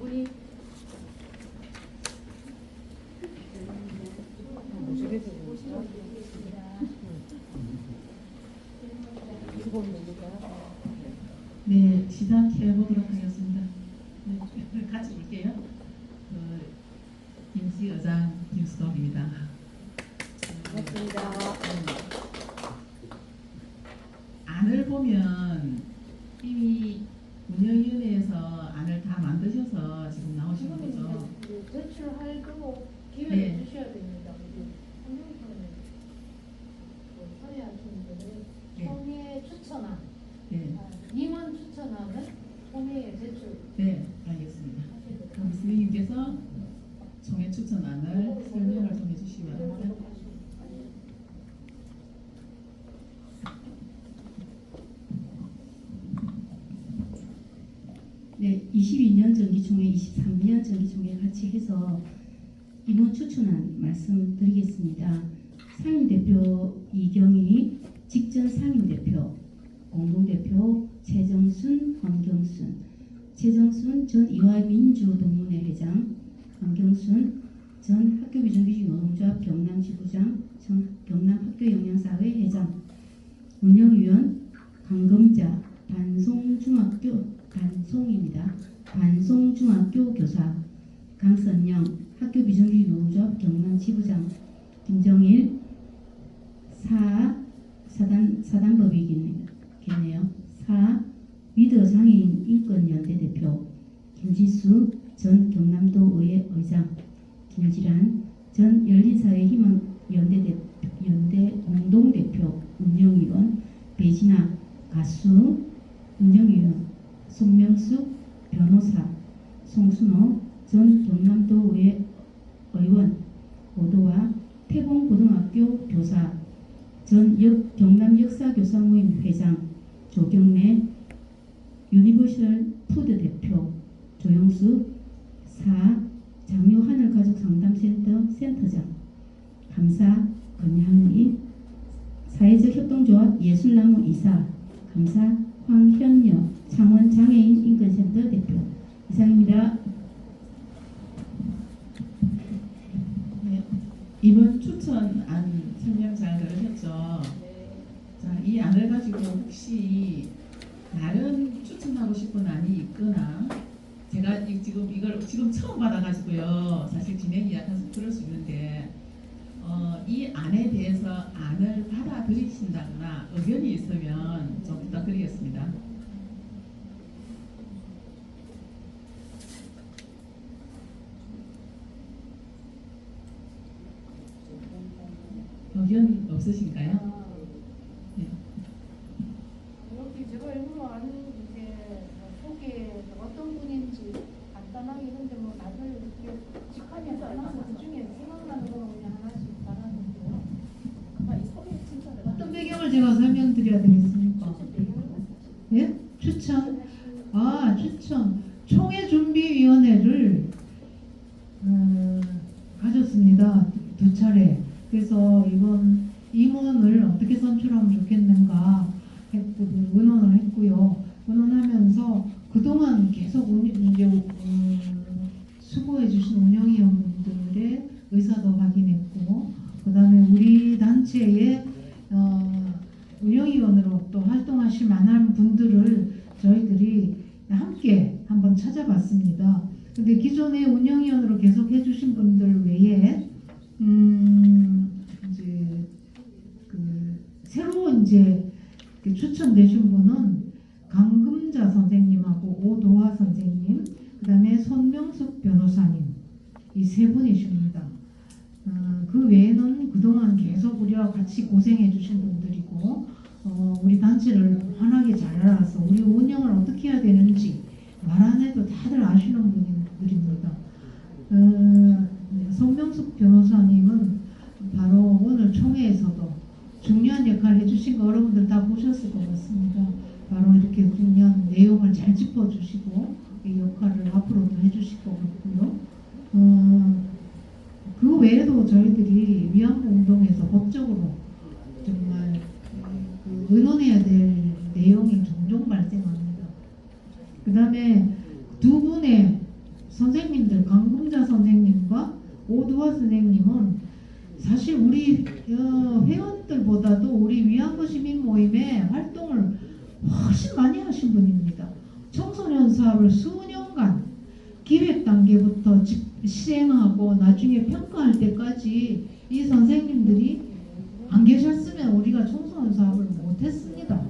분이 네, 시작해 보도록 하겠습니다. 네, 같이 볼게요. 김씨 의장 김수덕입니다. 고맙습니다. 안을 보면 이미 운영위원회에서 안을 다 만드셔서 지금 나오시는 지금 거죠. 이제 제출할 거 기회를 네. 주셔야 됩니다. 한명선은 선회하시는 분은 네. 총회 추천안, 네, 임원 추천안은 총회에 제출. 네, 알겠습니다. 그럼 선생님께서 총회 추천안을 설명을 좀 해주시기 바랍니다. 네, 22년 정기총회, 23년 정기총회 같이 해서 이번 추천안 말씀드리겠습니다. 상임대표 이경희, 직전 상임대표, 공동대표 최정순, 황경순, 최정순 전 이화민주동문회 회장, 황경순 전 학교비정규직노동조합 경남지부장, 전 경남학교영양사회 회장, 운영위원 강금자, 반송중학교 교사, 강선영 학교비정규직노동조합 경남지부장, 김정일 사단법이겠네요. 미드장애인 인권연대 대표, 김지수 전 경남도의회 의장, 김지란 전 열린사회희망연대 공동대표 운영위원, 배진아 가수 운영위원, 손명숙 변호사, 송순호 전 경남도의회 의원, 오도와 태공고등학교 교사, 전 경남역사교사모임 회장, 조경래 유니버셜 푸드 대표, 조영수 장유하늘가족상담센터 센터장, 감사 권향리 사회적협동조합 예술나무 이사, 감사 황현여 창원장애인 인권센터 대표. 이상입니다. 네, 이번 추천안 설명 잘 들으셨죠? 자, 이 안을 가지고 혹시 다른 추천하고 싶은 안이 있거나, 제가 이걸 처음 받아가지고요. 사실 진행이 약간 그럴 수 있는데, 이 안에 대해서 안을 받아들이신다거나 의견이 있으면 좀 부탁드리겠습니다. 의견 없으신가요? 네. 여기 제가 일부러 아는 이제 소개 어떤 분인지 간단하게 근데 뭐 다들 이렇게 직관이 안 나서 그 중에 생각나는 거 그냥 하나씩 달았는데요. 이 소개 진짜 어떤 배경을 제가 설명드려야 되겠습니까? 예? 추천? 아, 추천. 총회준비위원회를 가졌습니다. 두 차례. 그래서 이번 임원을 어떻게 선출하면 좋겠는가 했고, 의논을 했고요. 의논하면서 그동안 계속 수고해 주신 운영위원분들의 의사도 확인했고, 그 다음에 우리 단체의 운영위원으로 또 활동하실 만한 분들을 저희들이 함께 한번 찾아봤습니다. 근데 기존에 운영위원으로 계속 해주신 분들 외에 이제 새로 이제 추천되신 분은 강금자 선생님하고 오도화 선생님, 그 다음에 손명숙 변호사님, 이 세 분이십니다. 그 외에는 그동안 계속 우리와 같이 고생해 주신 분들이고, 우리 단체를 환하게 잘 알아서 우리 운영을 어떻게 해야 되는지 말 안 해도 다들 아시는 분들입니다. 손명숙 변호사님은 바로 오늘 총회에서도 중요한 역할을 해주신 거 여러분들 다 보셨을 것 같습니다. 바로 이렇게 중요한 내용을 잘 짚어주시고 이 역할을 앞으로도 해주실 것 같고요. 그 외에도 저희들이 위안부 운동에서 법적으로 정말 의논해야 될 내용이 종종 발생합니다. 그 다음에 두 분의 선생님들 강봉자 선생님과 오두화 선생님은 사실 우리 회원들보다도 우리 위안부 시민 모임의 활동을 훨씬 많이 하신 분입니다. 청소년 사업을 수년간 기획 단계부터 시행하고 나중에 평가할 때까지 이 선생님들이 안 계셨으면 우리가 청소년 사업을 못했습니다.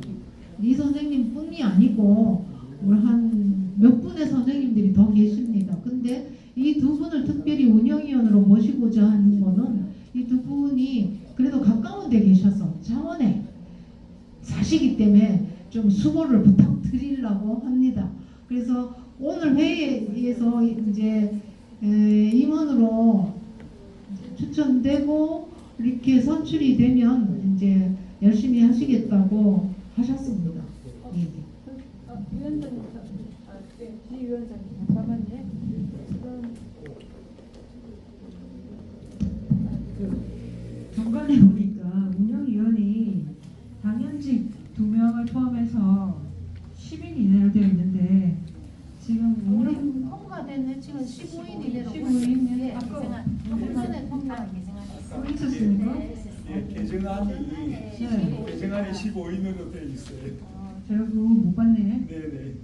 이 선생님뿐이 아니고 우리 한 몇 분의 선생님들이 더 계십니다. 근데 이 두 분을 특별히 운영위원으로 모시고자 하는 거는 이 두 분이 그래도 가까운 데 계셔서 창원에 사시기 때문에 좀 수고를 부탁드리려고 합니다. 그래서 오늘 회의에서 이제 임원으로 추천되고 이렇게 선출이 되면 이제 열심히 하시겠다고 하셨습니다. 예. 위원장님, 지위원장님 잠깐만요. 정관에 보니까 운영위원이 당연직 2명을 포함해서 10인 이내로 되어 있는데 지금 우리 통과된 해칭은 15인 이내로 15인? 예, 예전에 통과 있었습니까? 예, 개정안이 15인으로 되어 있어요. 제가 그거 못 봤네. 네네.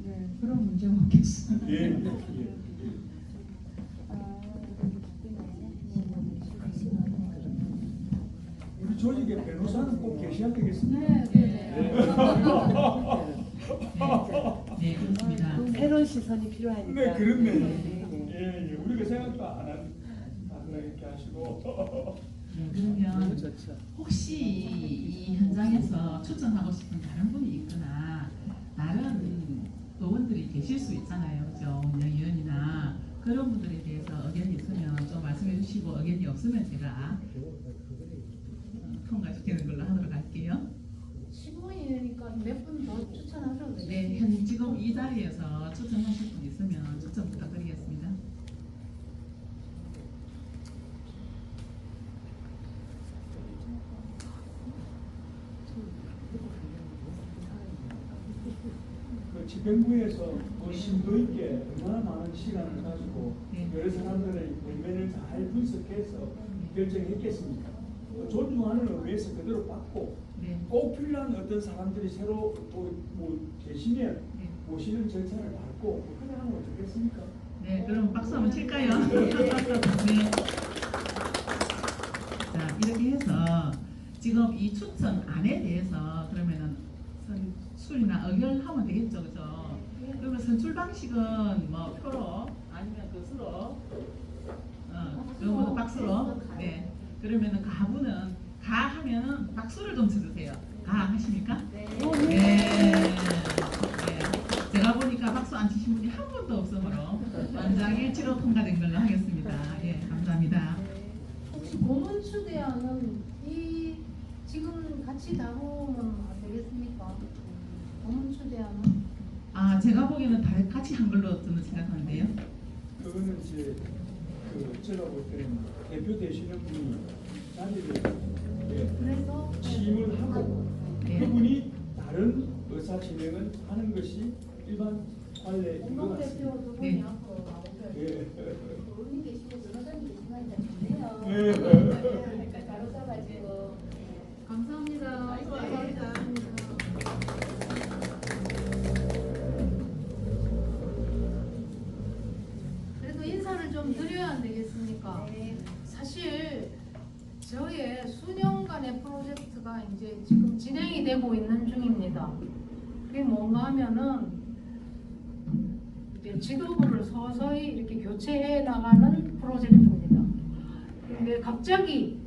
네, 그런 문제가 없겠습니다. 예. 우리 조직에 변호사는 꼭 계셔야 되겠습니다. 네, 그렇습니다. 새로운 시선이 필요하니까. 네, 그렇네. 예, 우리가 생각도 안 한 이렇게 하시고. 그러면 혹시 이 현장에서 추천하고 싶은 다른 분이 있거나 다른 의원들이 계실 수 있잖아요, 그죠? 운영위원이나 그런 분들에 대해서 의견이 있으면 좀 말씀해 주시고 의견이 없으면 제가 통과시키는 걸로 하도록 할게요. 15인이니까 몇 분 더 추천하셔도 되겠어요. 네, 지금 이 자리에서 추천하실 분 있으면 추천 부탁드리겠습니다. 그 집행부에서 그 심도 있게 얼마나 많은 시간을 가지고 여러 사람들의 의견을 잘 분석해서 결정했겠습니까? 존중하는 의미에서 그대로 받고 꼭 필요한 어떤 사람들이 새로 또 계시면 모시는 절차를 밟고 그렇게 하면 어떻겠습니까? 네, 그럼 박수 한번 칠까요? 네. 자, 이렇게 해서 지금 이 추천안에 대해서 그러면은 선출이나 의결하면 되겠죠, 그죠? 그러면 선출 방식은 뭐 표로 아니면 것으로, 그거보다 박수로. 네. 그러면은 가부는 가 하면은 박수를 좀 쳐주세요. 가 하십니까? 네. 네. 제가 보니까 박수 안 치신 분이 한 분도 없어서 원장일치로 통과된 걸로 하겠습니다. 예, 감사합니다. 혹시 고문 추대안은 이 지금 같이 다루면 안 되겠습니까? 고문 추대안은? 아, 제가 보기에는 다 같이 한 걸로 저는 생각하는데요. 그거는 이제 제가 볼 때는 대표 되시는 분이 자리를 그래서 취임을 하고 그분이 다른 의사 진행을 하는 것이 일반 관례인 것 공동대표 같습니다. 두 분이 앞으로 나오셔야 돼요. 의원님 계시고 변호사님 계시면 좋네요. 그러니까 잘 오셔가지고 감사합니다. 감사합니다. 그래도 인사를 좀 드려야 안 되겠습니까? 사실 저의 수년간의 프로젝트가 이제 지금 진행이 되고 있는 중입니다. 그게 뭔가 하면은 이제 지도부를 서서히 이렇게 교체해 나가는 프로젝트입니다. 근데 갑자기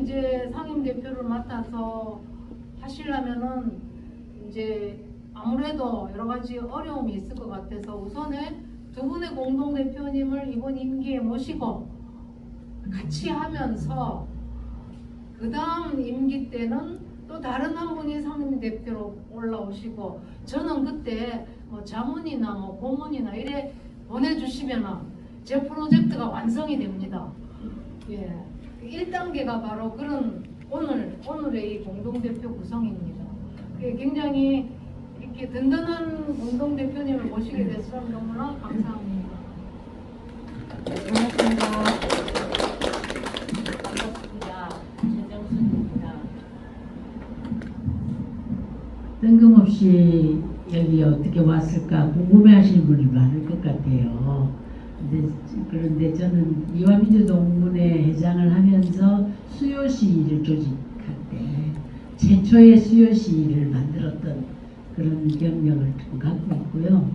이제 상임 대표를 맡아서 하시려면은 이제 아무래도 여러 가지 어려움이 있을 것 같아서 우선에 두 분의 공동 대표님을 이번 임기에 모시고 같이 하면서 그 다음 임기 때는 또 다른 한 분이 상임 대표로 올라오시고 저는 그때 뭐 자문이나 뭐 고문이나 이래 보내주시면 제 프로젝트가 완성이 됩니다. 예, 1단계가 바로 그런 오늘의 이 공동대표 구성입니다. 굉장히 이렇게 이렇게 든든한 운동 대표님을 모시게 돼서 참 너무나 감사합니다. 반갑습니다. 반갑습니다. 최정순입니다. 뜬금없이 여기 어떻게 왔을까 궁금해하시는 분이 많을 것 같아요. 그런데 저는 이화민주동문회 회장을 하면서 수요 시위를 조직할 때 최초의 수요 시위를 만들었던 그런 경력을 좀 갖고 있고요.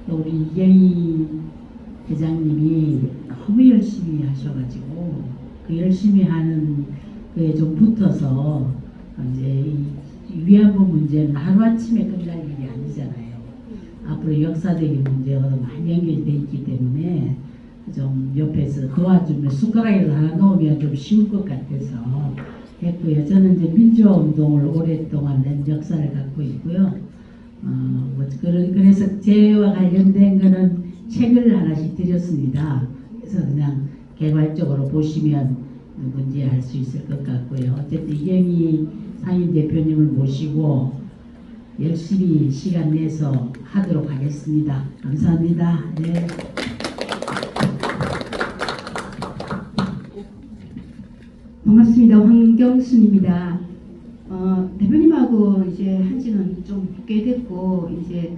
또 우리 이경희 회장님이 너무 열심히 하셔가지고 그 열심히 하는 그에 좀 붙어서 이제 이 위안부 문제는 하루아침에 끝날 일이 아니잖아요. 앞으로 역사적인 문제와 많이 연결되어 있기 때문에 좀 옆에서 도와주면 숟가락을 하나 놓으면 좀 쉬울 것 같아서 했고요. 저는 이제 민주화 운동을 오랫동안 낸 역사를 갖고 있고요. 그래서 제와 관련된 거는 책을 하나씩 드렸습니다. 그래서 그냥 개괄적으로 보시면 누군지 알 수 있을 것 같고요. 어쨌든 이경희 상임 대표님을 모시고 열심히 시간 내서 하도록 하겠습니다. 감사합니다. 네. 반갑습니다. 황경순입니다. 대표님하고 이제 한지는 좀 꽤 됐고 이제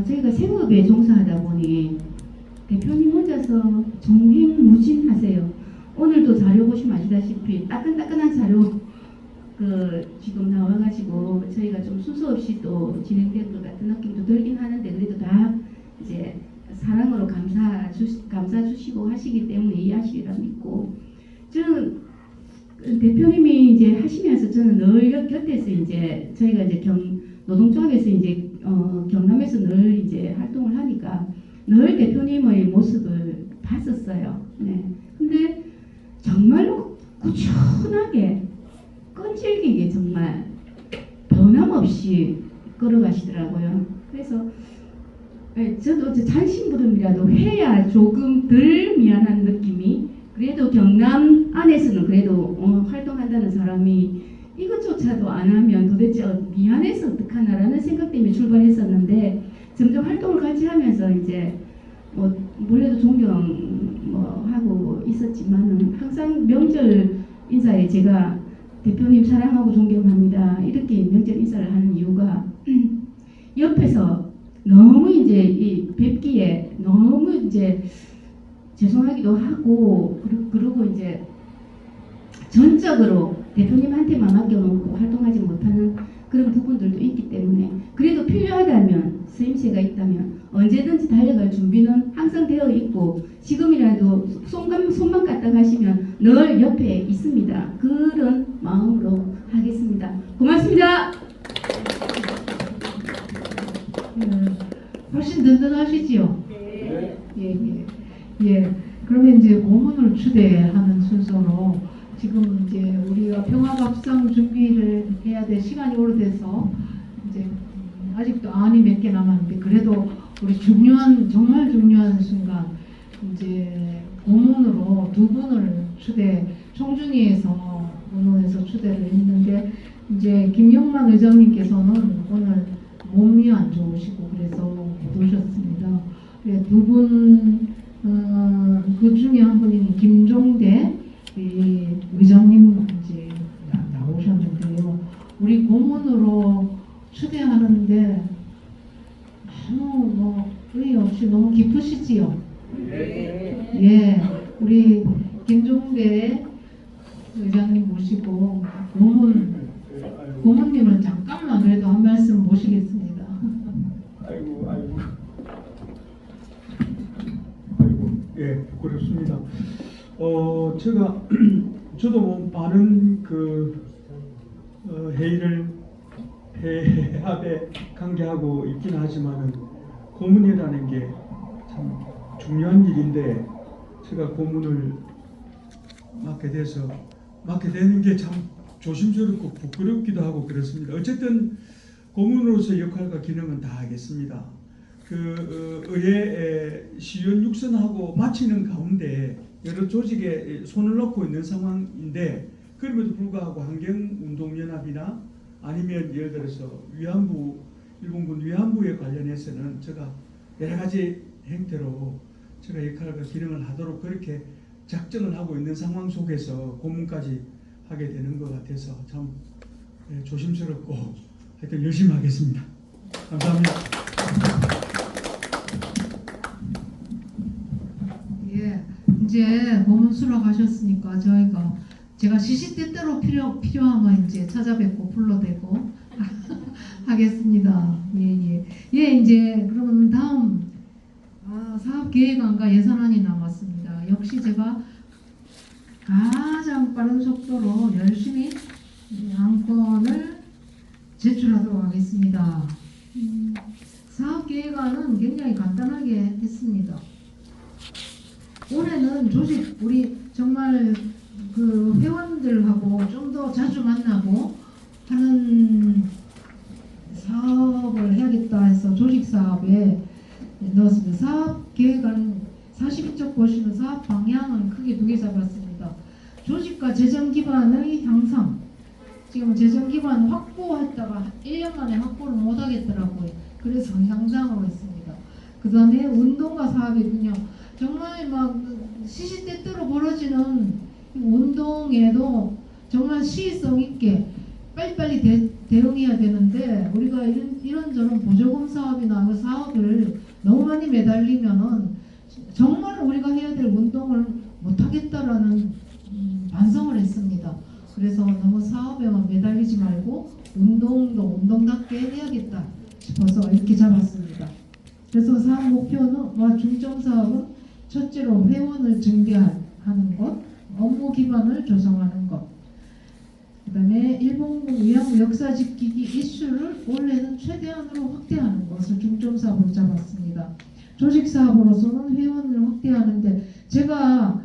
저희가 생업에 종사하다 보니 대표님 혼자서 종횡무진하세요. 오늘도 자료 보시면 아시다시피 따끈따끈한 자료 지금 나와가지고 저희가 좀 순서 없이 또 진행될 것 같은 느낌도 들긴 하는데 그래도 다 이제 사랑으로 감사 주시고 하시기 때문에 이해하시리라 믿고 저는 대표님이 이제 하시면서 저는 늘 곁에서 이제 저희가 이제 노동조합에서 이제 경남에서 늘 이제 활동을 하니까 늘 대표님의 모습을 봤었어요. 네. 근데 정말로 꾸준하게 끈질기게 정말 변함없이 걸어가시더라고요. 그래서 저도 잔심부름이라도 해야 조금 덜 미안한 느낌이 그래도 경남 안에서는 그래도 활동한다는 사람이 이것조차도 안 하면 도대체 미안해서 어떡하나라는 생각 때문에 출발했었는데 점점 활동을 같이 하면서 이제 원래도 존경하고 있었지만은 항상 명절 인사에 제가 대표님 사랑하고 존경합니다 이렇게 명절 인사를 하는 이유가 옆에서 너무 이제 이 뵙기에 너무 이제 죄송하기도 하고 그리고 이제 전적으로 대표님한테만 맡겨놓고 활동하지 못하는 그런 부분들도 있기 때문에 그래도 필요하다면 쓰임새가 있다면 언제든지 달려갈 준비는 항상 되어 있고 지금이라도 손만 갖다 가시면 늘 옆에 있습니다. 그런 마음으로 하겠습니다. 고맙습니다. 훨씬 든든하시지요? 네. 예. 그러면 이제 고문을 추대하는 순서로 지금 이제 우리가 평화밥상 준비를 해야 될 시간이 오래돼서 이제 아직도 안이 몇 개 남았는데 그래도 우리 정말 중요한 순간 이제 고문으로 두 분을 총중위에서 의논해서 추대를 했는데 이제 김영만 의장님께서는 오늘 몸이 안 좋으시고 그래서 못 오셨습니다. 두 분 그 중에 한 분이 김종대 의장님 이제 나오셨는데요. 우리 고문으로 추대하는데 너무 의의 없이 너무 기쁘시지요? 네. 예, 우리 김종대 의장님 모시고 고문님을 잠깐만 그래도 한 말씀 모시겠습니다. 아이고, 예, 부끄럽습니다. 저도 많은 회합에 관계하고 있긴 하지만은 고문이라는 게 참 중요한 일인데 제가 고문을 맡게 되는 게 참 조심스럽고 부끄럽기도 하고 그렇습니다. 어쨌든 고문으로서 역할과 기능은 다 하겠습니다. 의회 시연 육선하고 마치는 가운데 여러 조직에 손을 놓고 있는 상황인데 그럼에도 불구하고 환경운동연합이나 아니면 예를 들어서 위안부 일본군 위안부에 관련해서는 제가 여러 가지 행태로 제가 역할과 기능을 하도록 그렇게 작정을 하고 있는 상황 속에서 고문까지 하게 되는 것 같아서 참 조심스럽고 하여튼 열심히 하겠습니다. 감사합니다. 예, 이제 고문 수락하셨으니까 제가 시시때때로 필요하면 이제 찾아뵙고 불러대고 하겠습니다. 예. 이제 그러면 다음 사업계획안과 예산안이 남았습니다. 역시 제가 가장 빠른 속도로 열심히 안건을 제출하도록 하겠습니다. 사업계획안은 굉장히 간단하게 했습니다. 올해는 조직 우리 정말 그 회원들하고 좀 더 자주 만나고 하는 사업을 해야겠다 해서 조직 사업에 넣었습니다. 사업 계획안 42쪽 보시면 사업 방향은 크게 두 개 잡았습니다. 조직과 재정 기반의 향상. 지금 재정 기반 확보했다가 1년 만에 확보를 못 하겠더라고요. 그래서 향상으로 했습니다. 그 다음에 운동과 사업의 균형. 정말 막 시시때때로 벌어지는 운동에도 정말 시의성 있게 빨리빨리 대응해야 되는데 우리가 이런저런 보조금 사업이나 그 사업을 너무 많이 매달리면은 정말 우리가 해야 될 운동을 못하겠다라는 반성을 했습니다. 그래서 너무 사업에만 매달리지 말고 운동도 운동답게 해야겠다 싶어서 이렇게 잡았습니다. 그래서 사업 목표는 중점 사업은 첫째로 회원을 증대하는 것, 업무 기반을 조성하는 것, 그 다음에 일본군 위안부 역사 지키기 이슈를 올해는 최대한으로 확대하는 것을 중점 사업으로 잡았습니다. 조직 사업으로서는 회원을 확대하는데 제가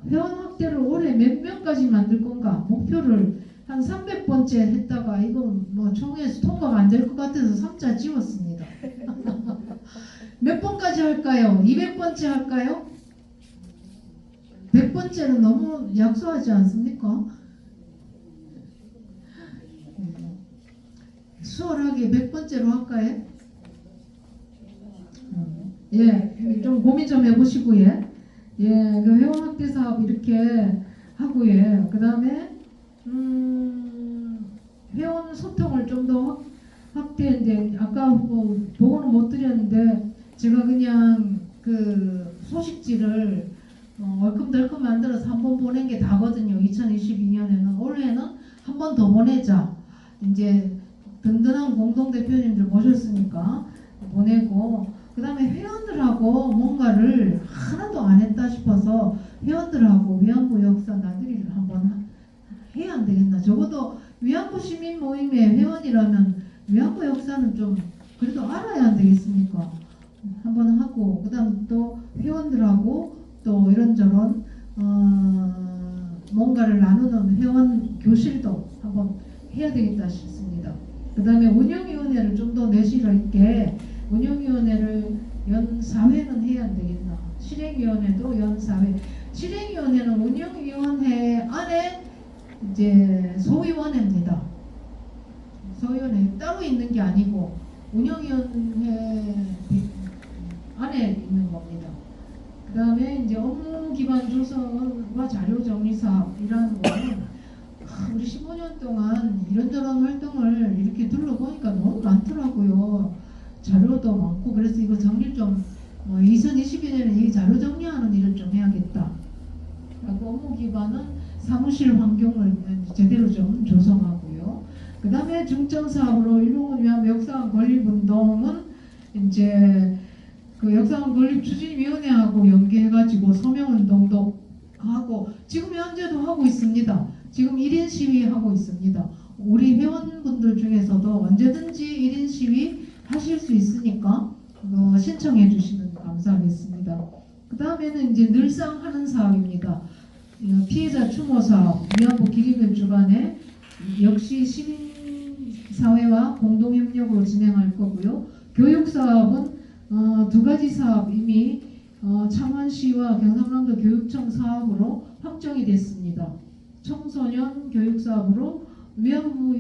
회원 확대를 올해 몇 명까지 만들 건가 목표를 한 300번째 했다가 이거 뭐 총회에서 통과가 안 될 것 같아서 3자 지웠습니다. 몇 번까지 할까요? 200번째 할까요? 100번째는 너무 약소하지 않습니까? 수월하게 100번째로 할까요? 예, 좀 고민 좀 해보시고요. 예, 그 회원 확대 사업 이렇게 하고요. 그 다음에 회원 소통을 좀 더 확대했는데 아까 뭐 보고는 못 드렸는데 제가 그냥 그 소식지를 얼큼덜큼 만들어서 한 번 보낸 게 다거든요. 2022년에는 올해는 한 번 더 보내자. 이제 든든한 공동대표님들 모셨으니까 보내고 그 다음에 회원들하고 뭔가를 하나도 안 했다 싶어서 회원들하고 위안부 역사 나들이를 한번 해야 안 되겠나. 적어도 위안부 시민 모임의 회원이라면 위안부 역사는 좀 그래도 알아야 안 되겠습니까? 한번 하고 그 다음 또 회원들하고 또 이런저런 뭔가를 나누는 회원 교실도 한번 해야 되겠다 싶습니다. 그 다음에 운영위원회를 좀 더 내실을 있게 운영위원회를 연 4회는 해야 안 되겠나. 실행위원회도 연 4회. 실행위원회는 운영위원회 안에 이제 소위원회입니다. 소위원회 따로 있는 게 아니고 운영위원회 안에 있는 겁니다. 그 다음에 이제 업무 기반 조성과 자료 정리 사업이라는 거는 우리 15년 동안 이런저런 활동을 이렇게 둘러보니까 너무 많더라고요. 자료도 많고 그래서 이거 정리 좀 2022년에는 이 자료 정리하는 일을 좀 해야겠다. 그리고 업무 기반은 사무실 환경을 제대로 좀 조성하고요. 그 다음에 중점 사업으로 일본군 위안부 역사관 건립운동은 이제 그 역사관 건립 추진위원회하고 연계해가지고 서명운동도 하고 지금 현재도 하고 있습니다. 지금 1인 시위 하고 있습니다. 우리 회원분들 중에서도 언제든지 1인 시위 하실 수 있으니까 신청해 주시면 감사하겠습니다. 그 다음에는 이제 늘상 하는 사업입니다. 피해자 추모 사업, 위안부 기림의 주관에 역시 시민사회와 공동협력으로 진행할 거고요. 교육 사업은 두 가지 사업 이미 창원시와 경상남도 교육청 사업으로 확정이 됐습니다. 청소년 교육 사업으로 위안부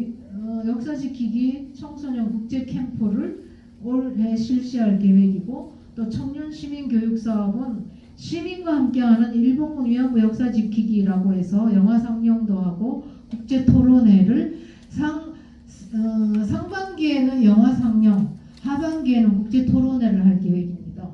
역사 지키기 청소년 국제 캠프를 올해 실시할 계획이고, 또 청년 시민 교육 사업은 시민과 함께하는 일본군 위안부 역사 지키기라고 해서 영화 상영도 하고 국제 토론회를 상반기에는 영화 상영, 하반기에는 국제 토론회를 할 계획입니다.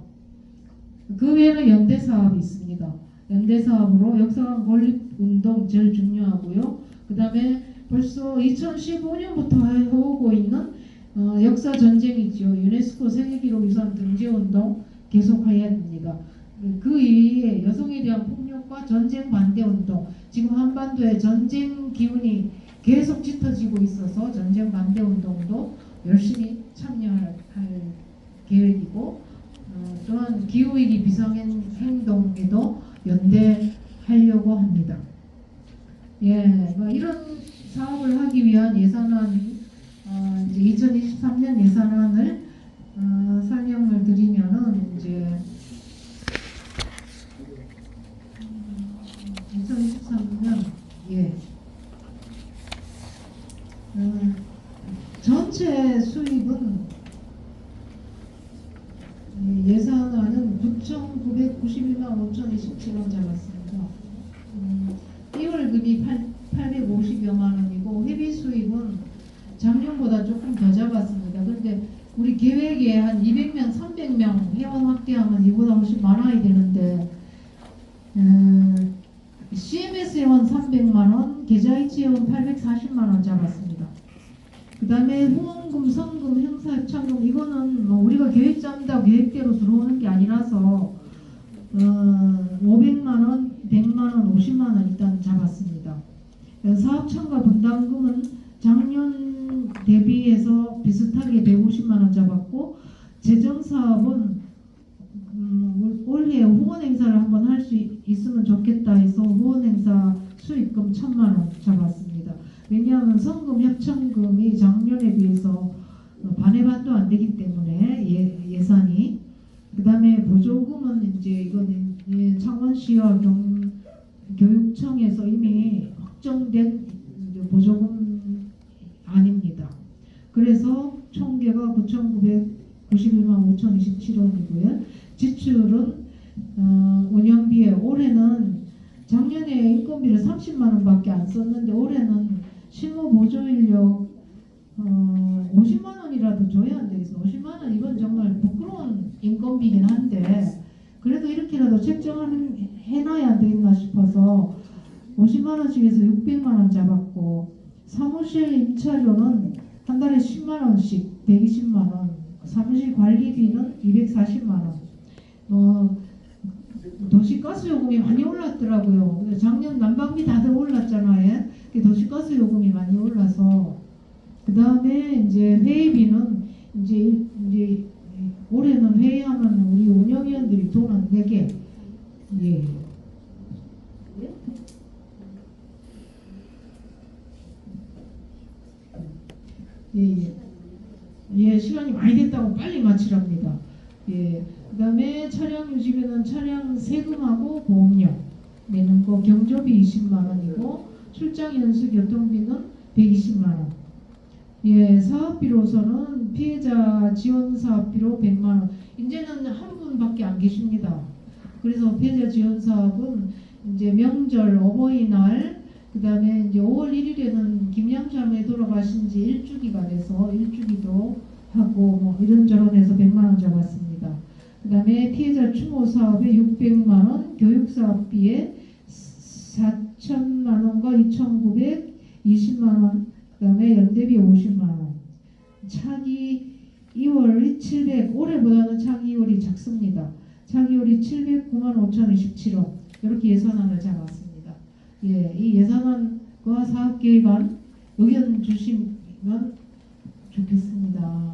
그 외에는 연대 사업이 있습니다. 연대 사업으로 역사관 건립 운동 제일 중요하고요. 그 다음에 벌써 2015년부터 해오고 있는 역사 전쟁이죠. 유네스코 세계기록유산 등재 운동 계속해야 됩니다. 그 이외에 여성에 대한 폭력과 전쟁 반대 운동, 지금 한반도에 전쟁 기운이 계속 짙어지고 있어서 전쟁 반대 운동도 열심히 참여할 계획이고, 또한 기후위기 비상행동에도 연대하려고 합니다. 예, 뭐 이런 사업을 하기 위한 예산안이 이제 2023년 예산안을 설명을 드리면은 이제 2023년 전체 수입은 예산안은 9,991만 5,027원 잡았습니다. 1월급이 850여만 원이고 회비 수입은 작년보다 조금 더 잡았습니다. 그런데 우리 계획에 한 200명, 300명 회원 확대하면 이보다 훨씬 많아야 되는데 CMS 회원 300만원, 계좌이체 회원 840만원 잡았습니다. 그 다음에 후원금, 성금, 행사협찬금 이거는 뭐 우리가 계획 짠다고 계획대로 들어오는 게 아니라서 500만원, 100만원, 50만원 일단 잡았습니다. 사업 참가 분담금은 작년 대비해서 비슷하게 150만원 잡았고, 재정사업은 올해 후원 행사를 한번 할 수 있으면 좋겠다 해서 후원 행사 수익금 1,000만원 잡았습니다. 왜냐하면 성금 협찬금이 작년에 비해서 반의 반도 안 되기 때문에 예산이. 그 다음에 보조금은 이제 이거는 창원시와 교육청에서 이미 확정된 보조금 아닙니다. 그래서 총계가 9,991만 5,027원이고요. 지출은 운영비에 올해는 작년에 인건비를 30만 원밖에 안 썼는데 올해는 실무 보조 인력 50만 원이라도 줘야 안 되겠어. 50만 원 이건 정말 부끄러운 인건비긴 한데 그래도 이렇게라도 책정을 해놔야 안 되겠나 싶어서 50만 원씩에서 600만 원 잡았고, 사무실 임차료는 한 달에 10만 원씩 120만 원, 사무실 관리비는 240만 원. 도시가스 요금이 많이 올랐더라고요. 작년 난방비 다들 올랐잖아요. 도시가스 요금이 많이 올라서. 그 다음에 이제 회의비는 이제 올해는 회의하면 우리 운영위원들이 돈은 내게 시간이 많이 됐다고 빨리 마치랍니다. 그 다음에 차량 유지비는 차량 세금하고 보험료 내는 거 경조비 20만 원이고 출장 연수 교통비는 120만 원. 사업비로서는 피해자 지원 사업비로 100만 원. 이제는 한 분밖에 안 계십니다. 그래서 피해자 지원 사업은 이제 명절, 어버이날, 그 다음에 이제 5월 1일에는 김양자매 돌아가신 지 1주기가 돼서 1주기도 하고 뭐 이런저런 해서 100만 원 잡았습니다. 그 다음에 피해자 추모 사업에 600만 원, 교육 사업비에 4천만 원과 2,920만 원, 그 다음에 연대비 50만 원. 차기 2월이 700, 올해보다는 차기 2월이 작습니다. 차기 2월이 709만 5,027원. 이렇게 예산안을 잡았습니다. 이 예산안과 사업계획안 의견 주시면 좋겠습니다.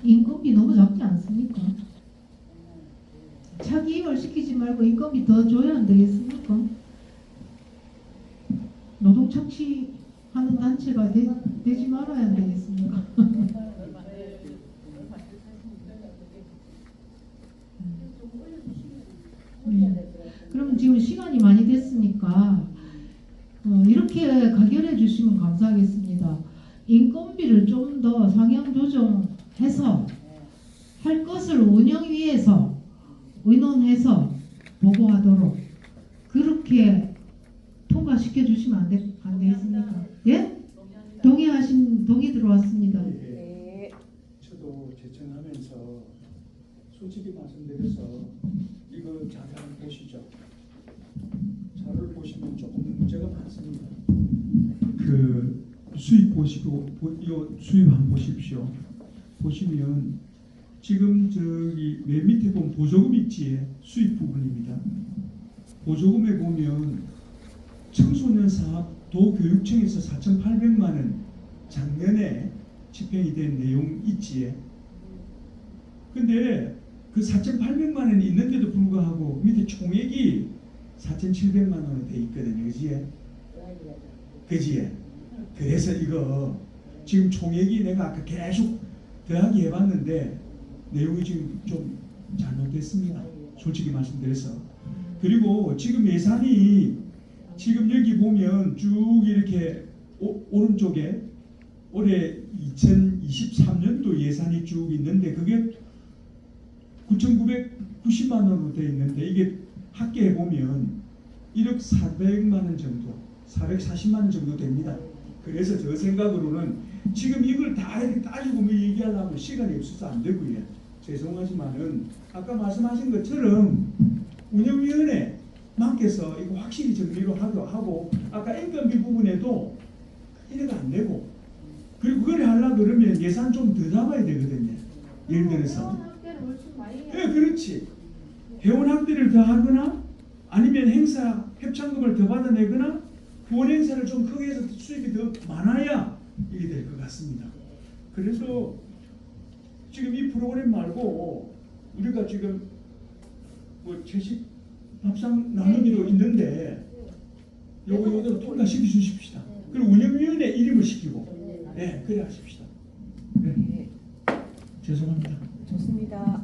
인건비 너무 작지 않습니까? 차기 2월 시키지 말고 인건비 더 줘야 안 되겠습니까? 노동 착취하는 한 단체가 되지 말아야 되겠습니까? 그럼 지금 시간이 많이 됐으니까 이렇게 가결해 주시면 감사하겠습니다. 인건비를 좀 더 상향 조정해서 할 것을 운영위에서 의논해서 보고하도록 그렇게 통과시켜 주시면 안 되겠습니까? 예? 동의 들어왔습니다. 네. 저도 제청하면서 솔직히 말씀드려서 이거 자료 한번 보시죠. 자료를 보시면 조금 문제가 많습니다. 그 수입 보시고 이 수입 한번 보십시오. 보시면 지금 저기 맨 밑에 보면 보조금 있지, 수입 부분입니다. 보조금에 보면 청소년 사업 도교육청에서 4,800만 원 작년에 집행이 된 내용 있지. 근데 그 4,800만 원이 있는데도 불구하고 밑에 총액이 4,700만 원으로 돼 있거든요. 그지? 그지? 그래서 이거 지금 총액이 내가 아까 계속 더하기 해봤는데 내용이 지금 좀 잘못됐습니다. 솔직히 말씀드려서. 그리고 지금 예산이 지금 여기 보면 쭉 이렇게 오른쪽에 올해 2023년도 예산이 쭉 있는데 그게 9,990만 원으로 되어 있는데 이게 합계해 보면 1억 400만 원 정도, 440만 원 정도 됩니다. 그래서 저 생각으로는 지금 이걸 다 이렇게 따지고 뭐 얘기하려면 시간이 없어서 안 되고요. 죄송하지만은 아까 말씀하신 것처럼 운영위원회만께서 이거 확실히 정리로 하고 아까 인건비 부분에도 이래가 안 되고 그리고 그걸 하려고 그러면 예산 좀 더 잡아야 되거든요. 예를 들어서 예, 그렇지. 회원 학대를 더 하거나 아니면 행사 협찬금을 더 받아내거나 후원 행사를 좀 크게 해서 수입이 더 많아야 이게 될 것 같습니다. 그래서 지금 이 프로그램 말고 우리가 지금 뭐 채식 밥상 나누기로 있는데 요거 통과시켜 주십시다. 그리고 운영위원회 이름을 시키고 네, 그래 하십시다. 네. 죄송합니다. 좋습니다.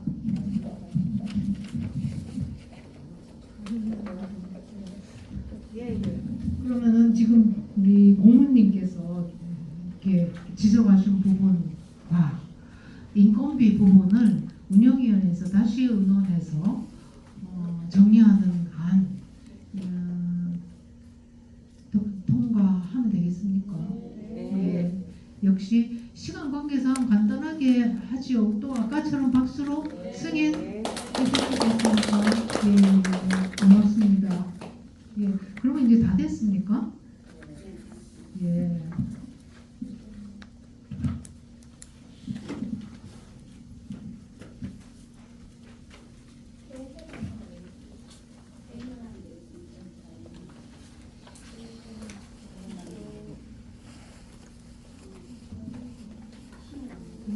그러면은 지금 우리 고문님께서 이렇게 지적하신 부분과 인건비 부분을 운영위원회에서 다시 의논해서 정리하는 안 통과하면 되겠습니까? 네. 역시 시간 관계상 간단하게 하지요. 또 아까처럼 박수로 승인해 주시겠습니까? 네, 고맙습니다. 예, 그러면 이제 다 됐습니까? 예.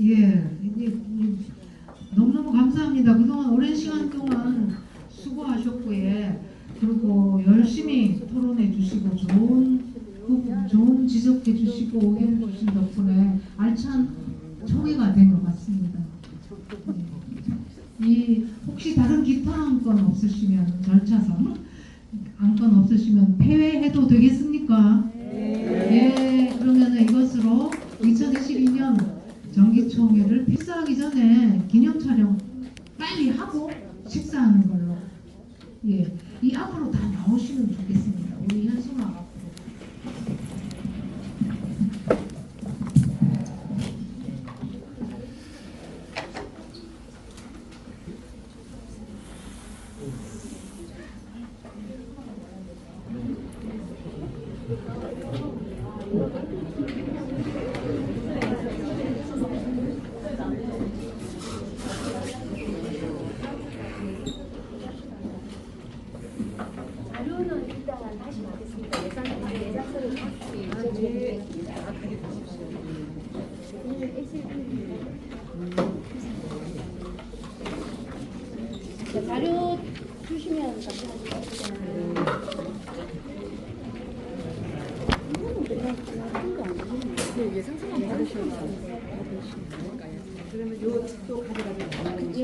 예, 이제 너무너무 감사합니다. 그동안 오랜 시간 동안 수고하셨고, 예. 그리고 열심히 토론해 주시고 좋은 부분, 좋은 지적해 주시고 의견 주신 덕분에 알찬 총회가 된 것 같습니다. 이 혹시 다른 기타 안건 없으시면 절차상 안건 없으시면 폐회해도 되겠습니까? 네. 예, 그러면 이것으로 2022년 정기총회를 식사하기 전에 기념 촬영 빨리 하고 식사하는 걸로. 예, 이 앞으로 다 나오시면 좋겠습니다. 우리 현수막 앞으로. 자료는 일단 다시 받겠습니다. 예산서를 다시 자료 주시면 답변하시겠습니다. 예상서만 받으시는 거예요. 그러면 요또 가져가면 예,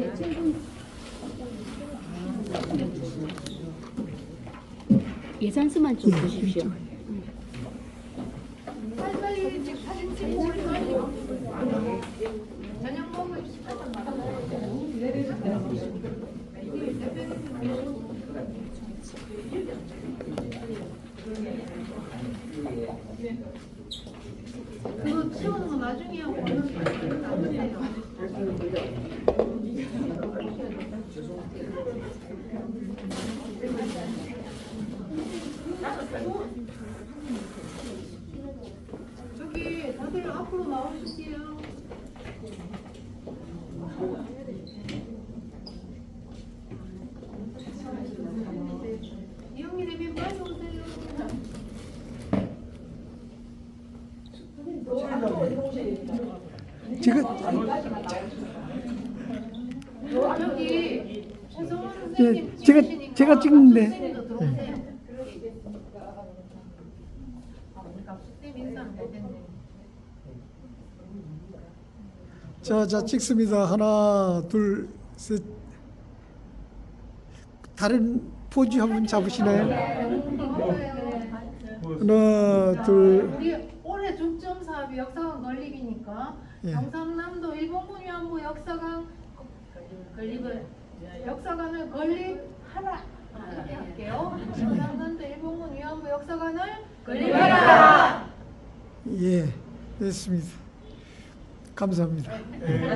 예산서만 좀 주십시오. 빨리 사진 찍고 저녁 먹을 그거 치우는 거 나중에 하고 저기 다들 앞으로 나오실게요. 이영미 대변인 빨리 오세요. 지금 저기 최성원 선생님 제가 찍는데. 선생님도 들어오세요. 선생님 인사 안 되겠네. 자 찍습니다. 하나, 둘, 셋. 다른 포즈 한번 잡으시나요? 하나, 둘. 우리 올해 중점 사업이 역사관 건립이니까 예. 경상남도 일본군 위안부 역사관 건립을 역사관을 건립하라 이렇게 할게요. 경상남도 일본군 위안부 역사관을 건립하라. 예, 됐습니다. 감사합니다. 네.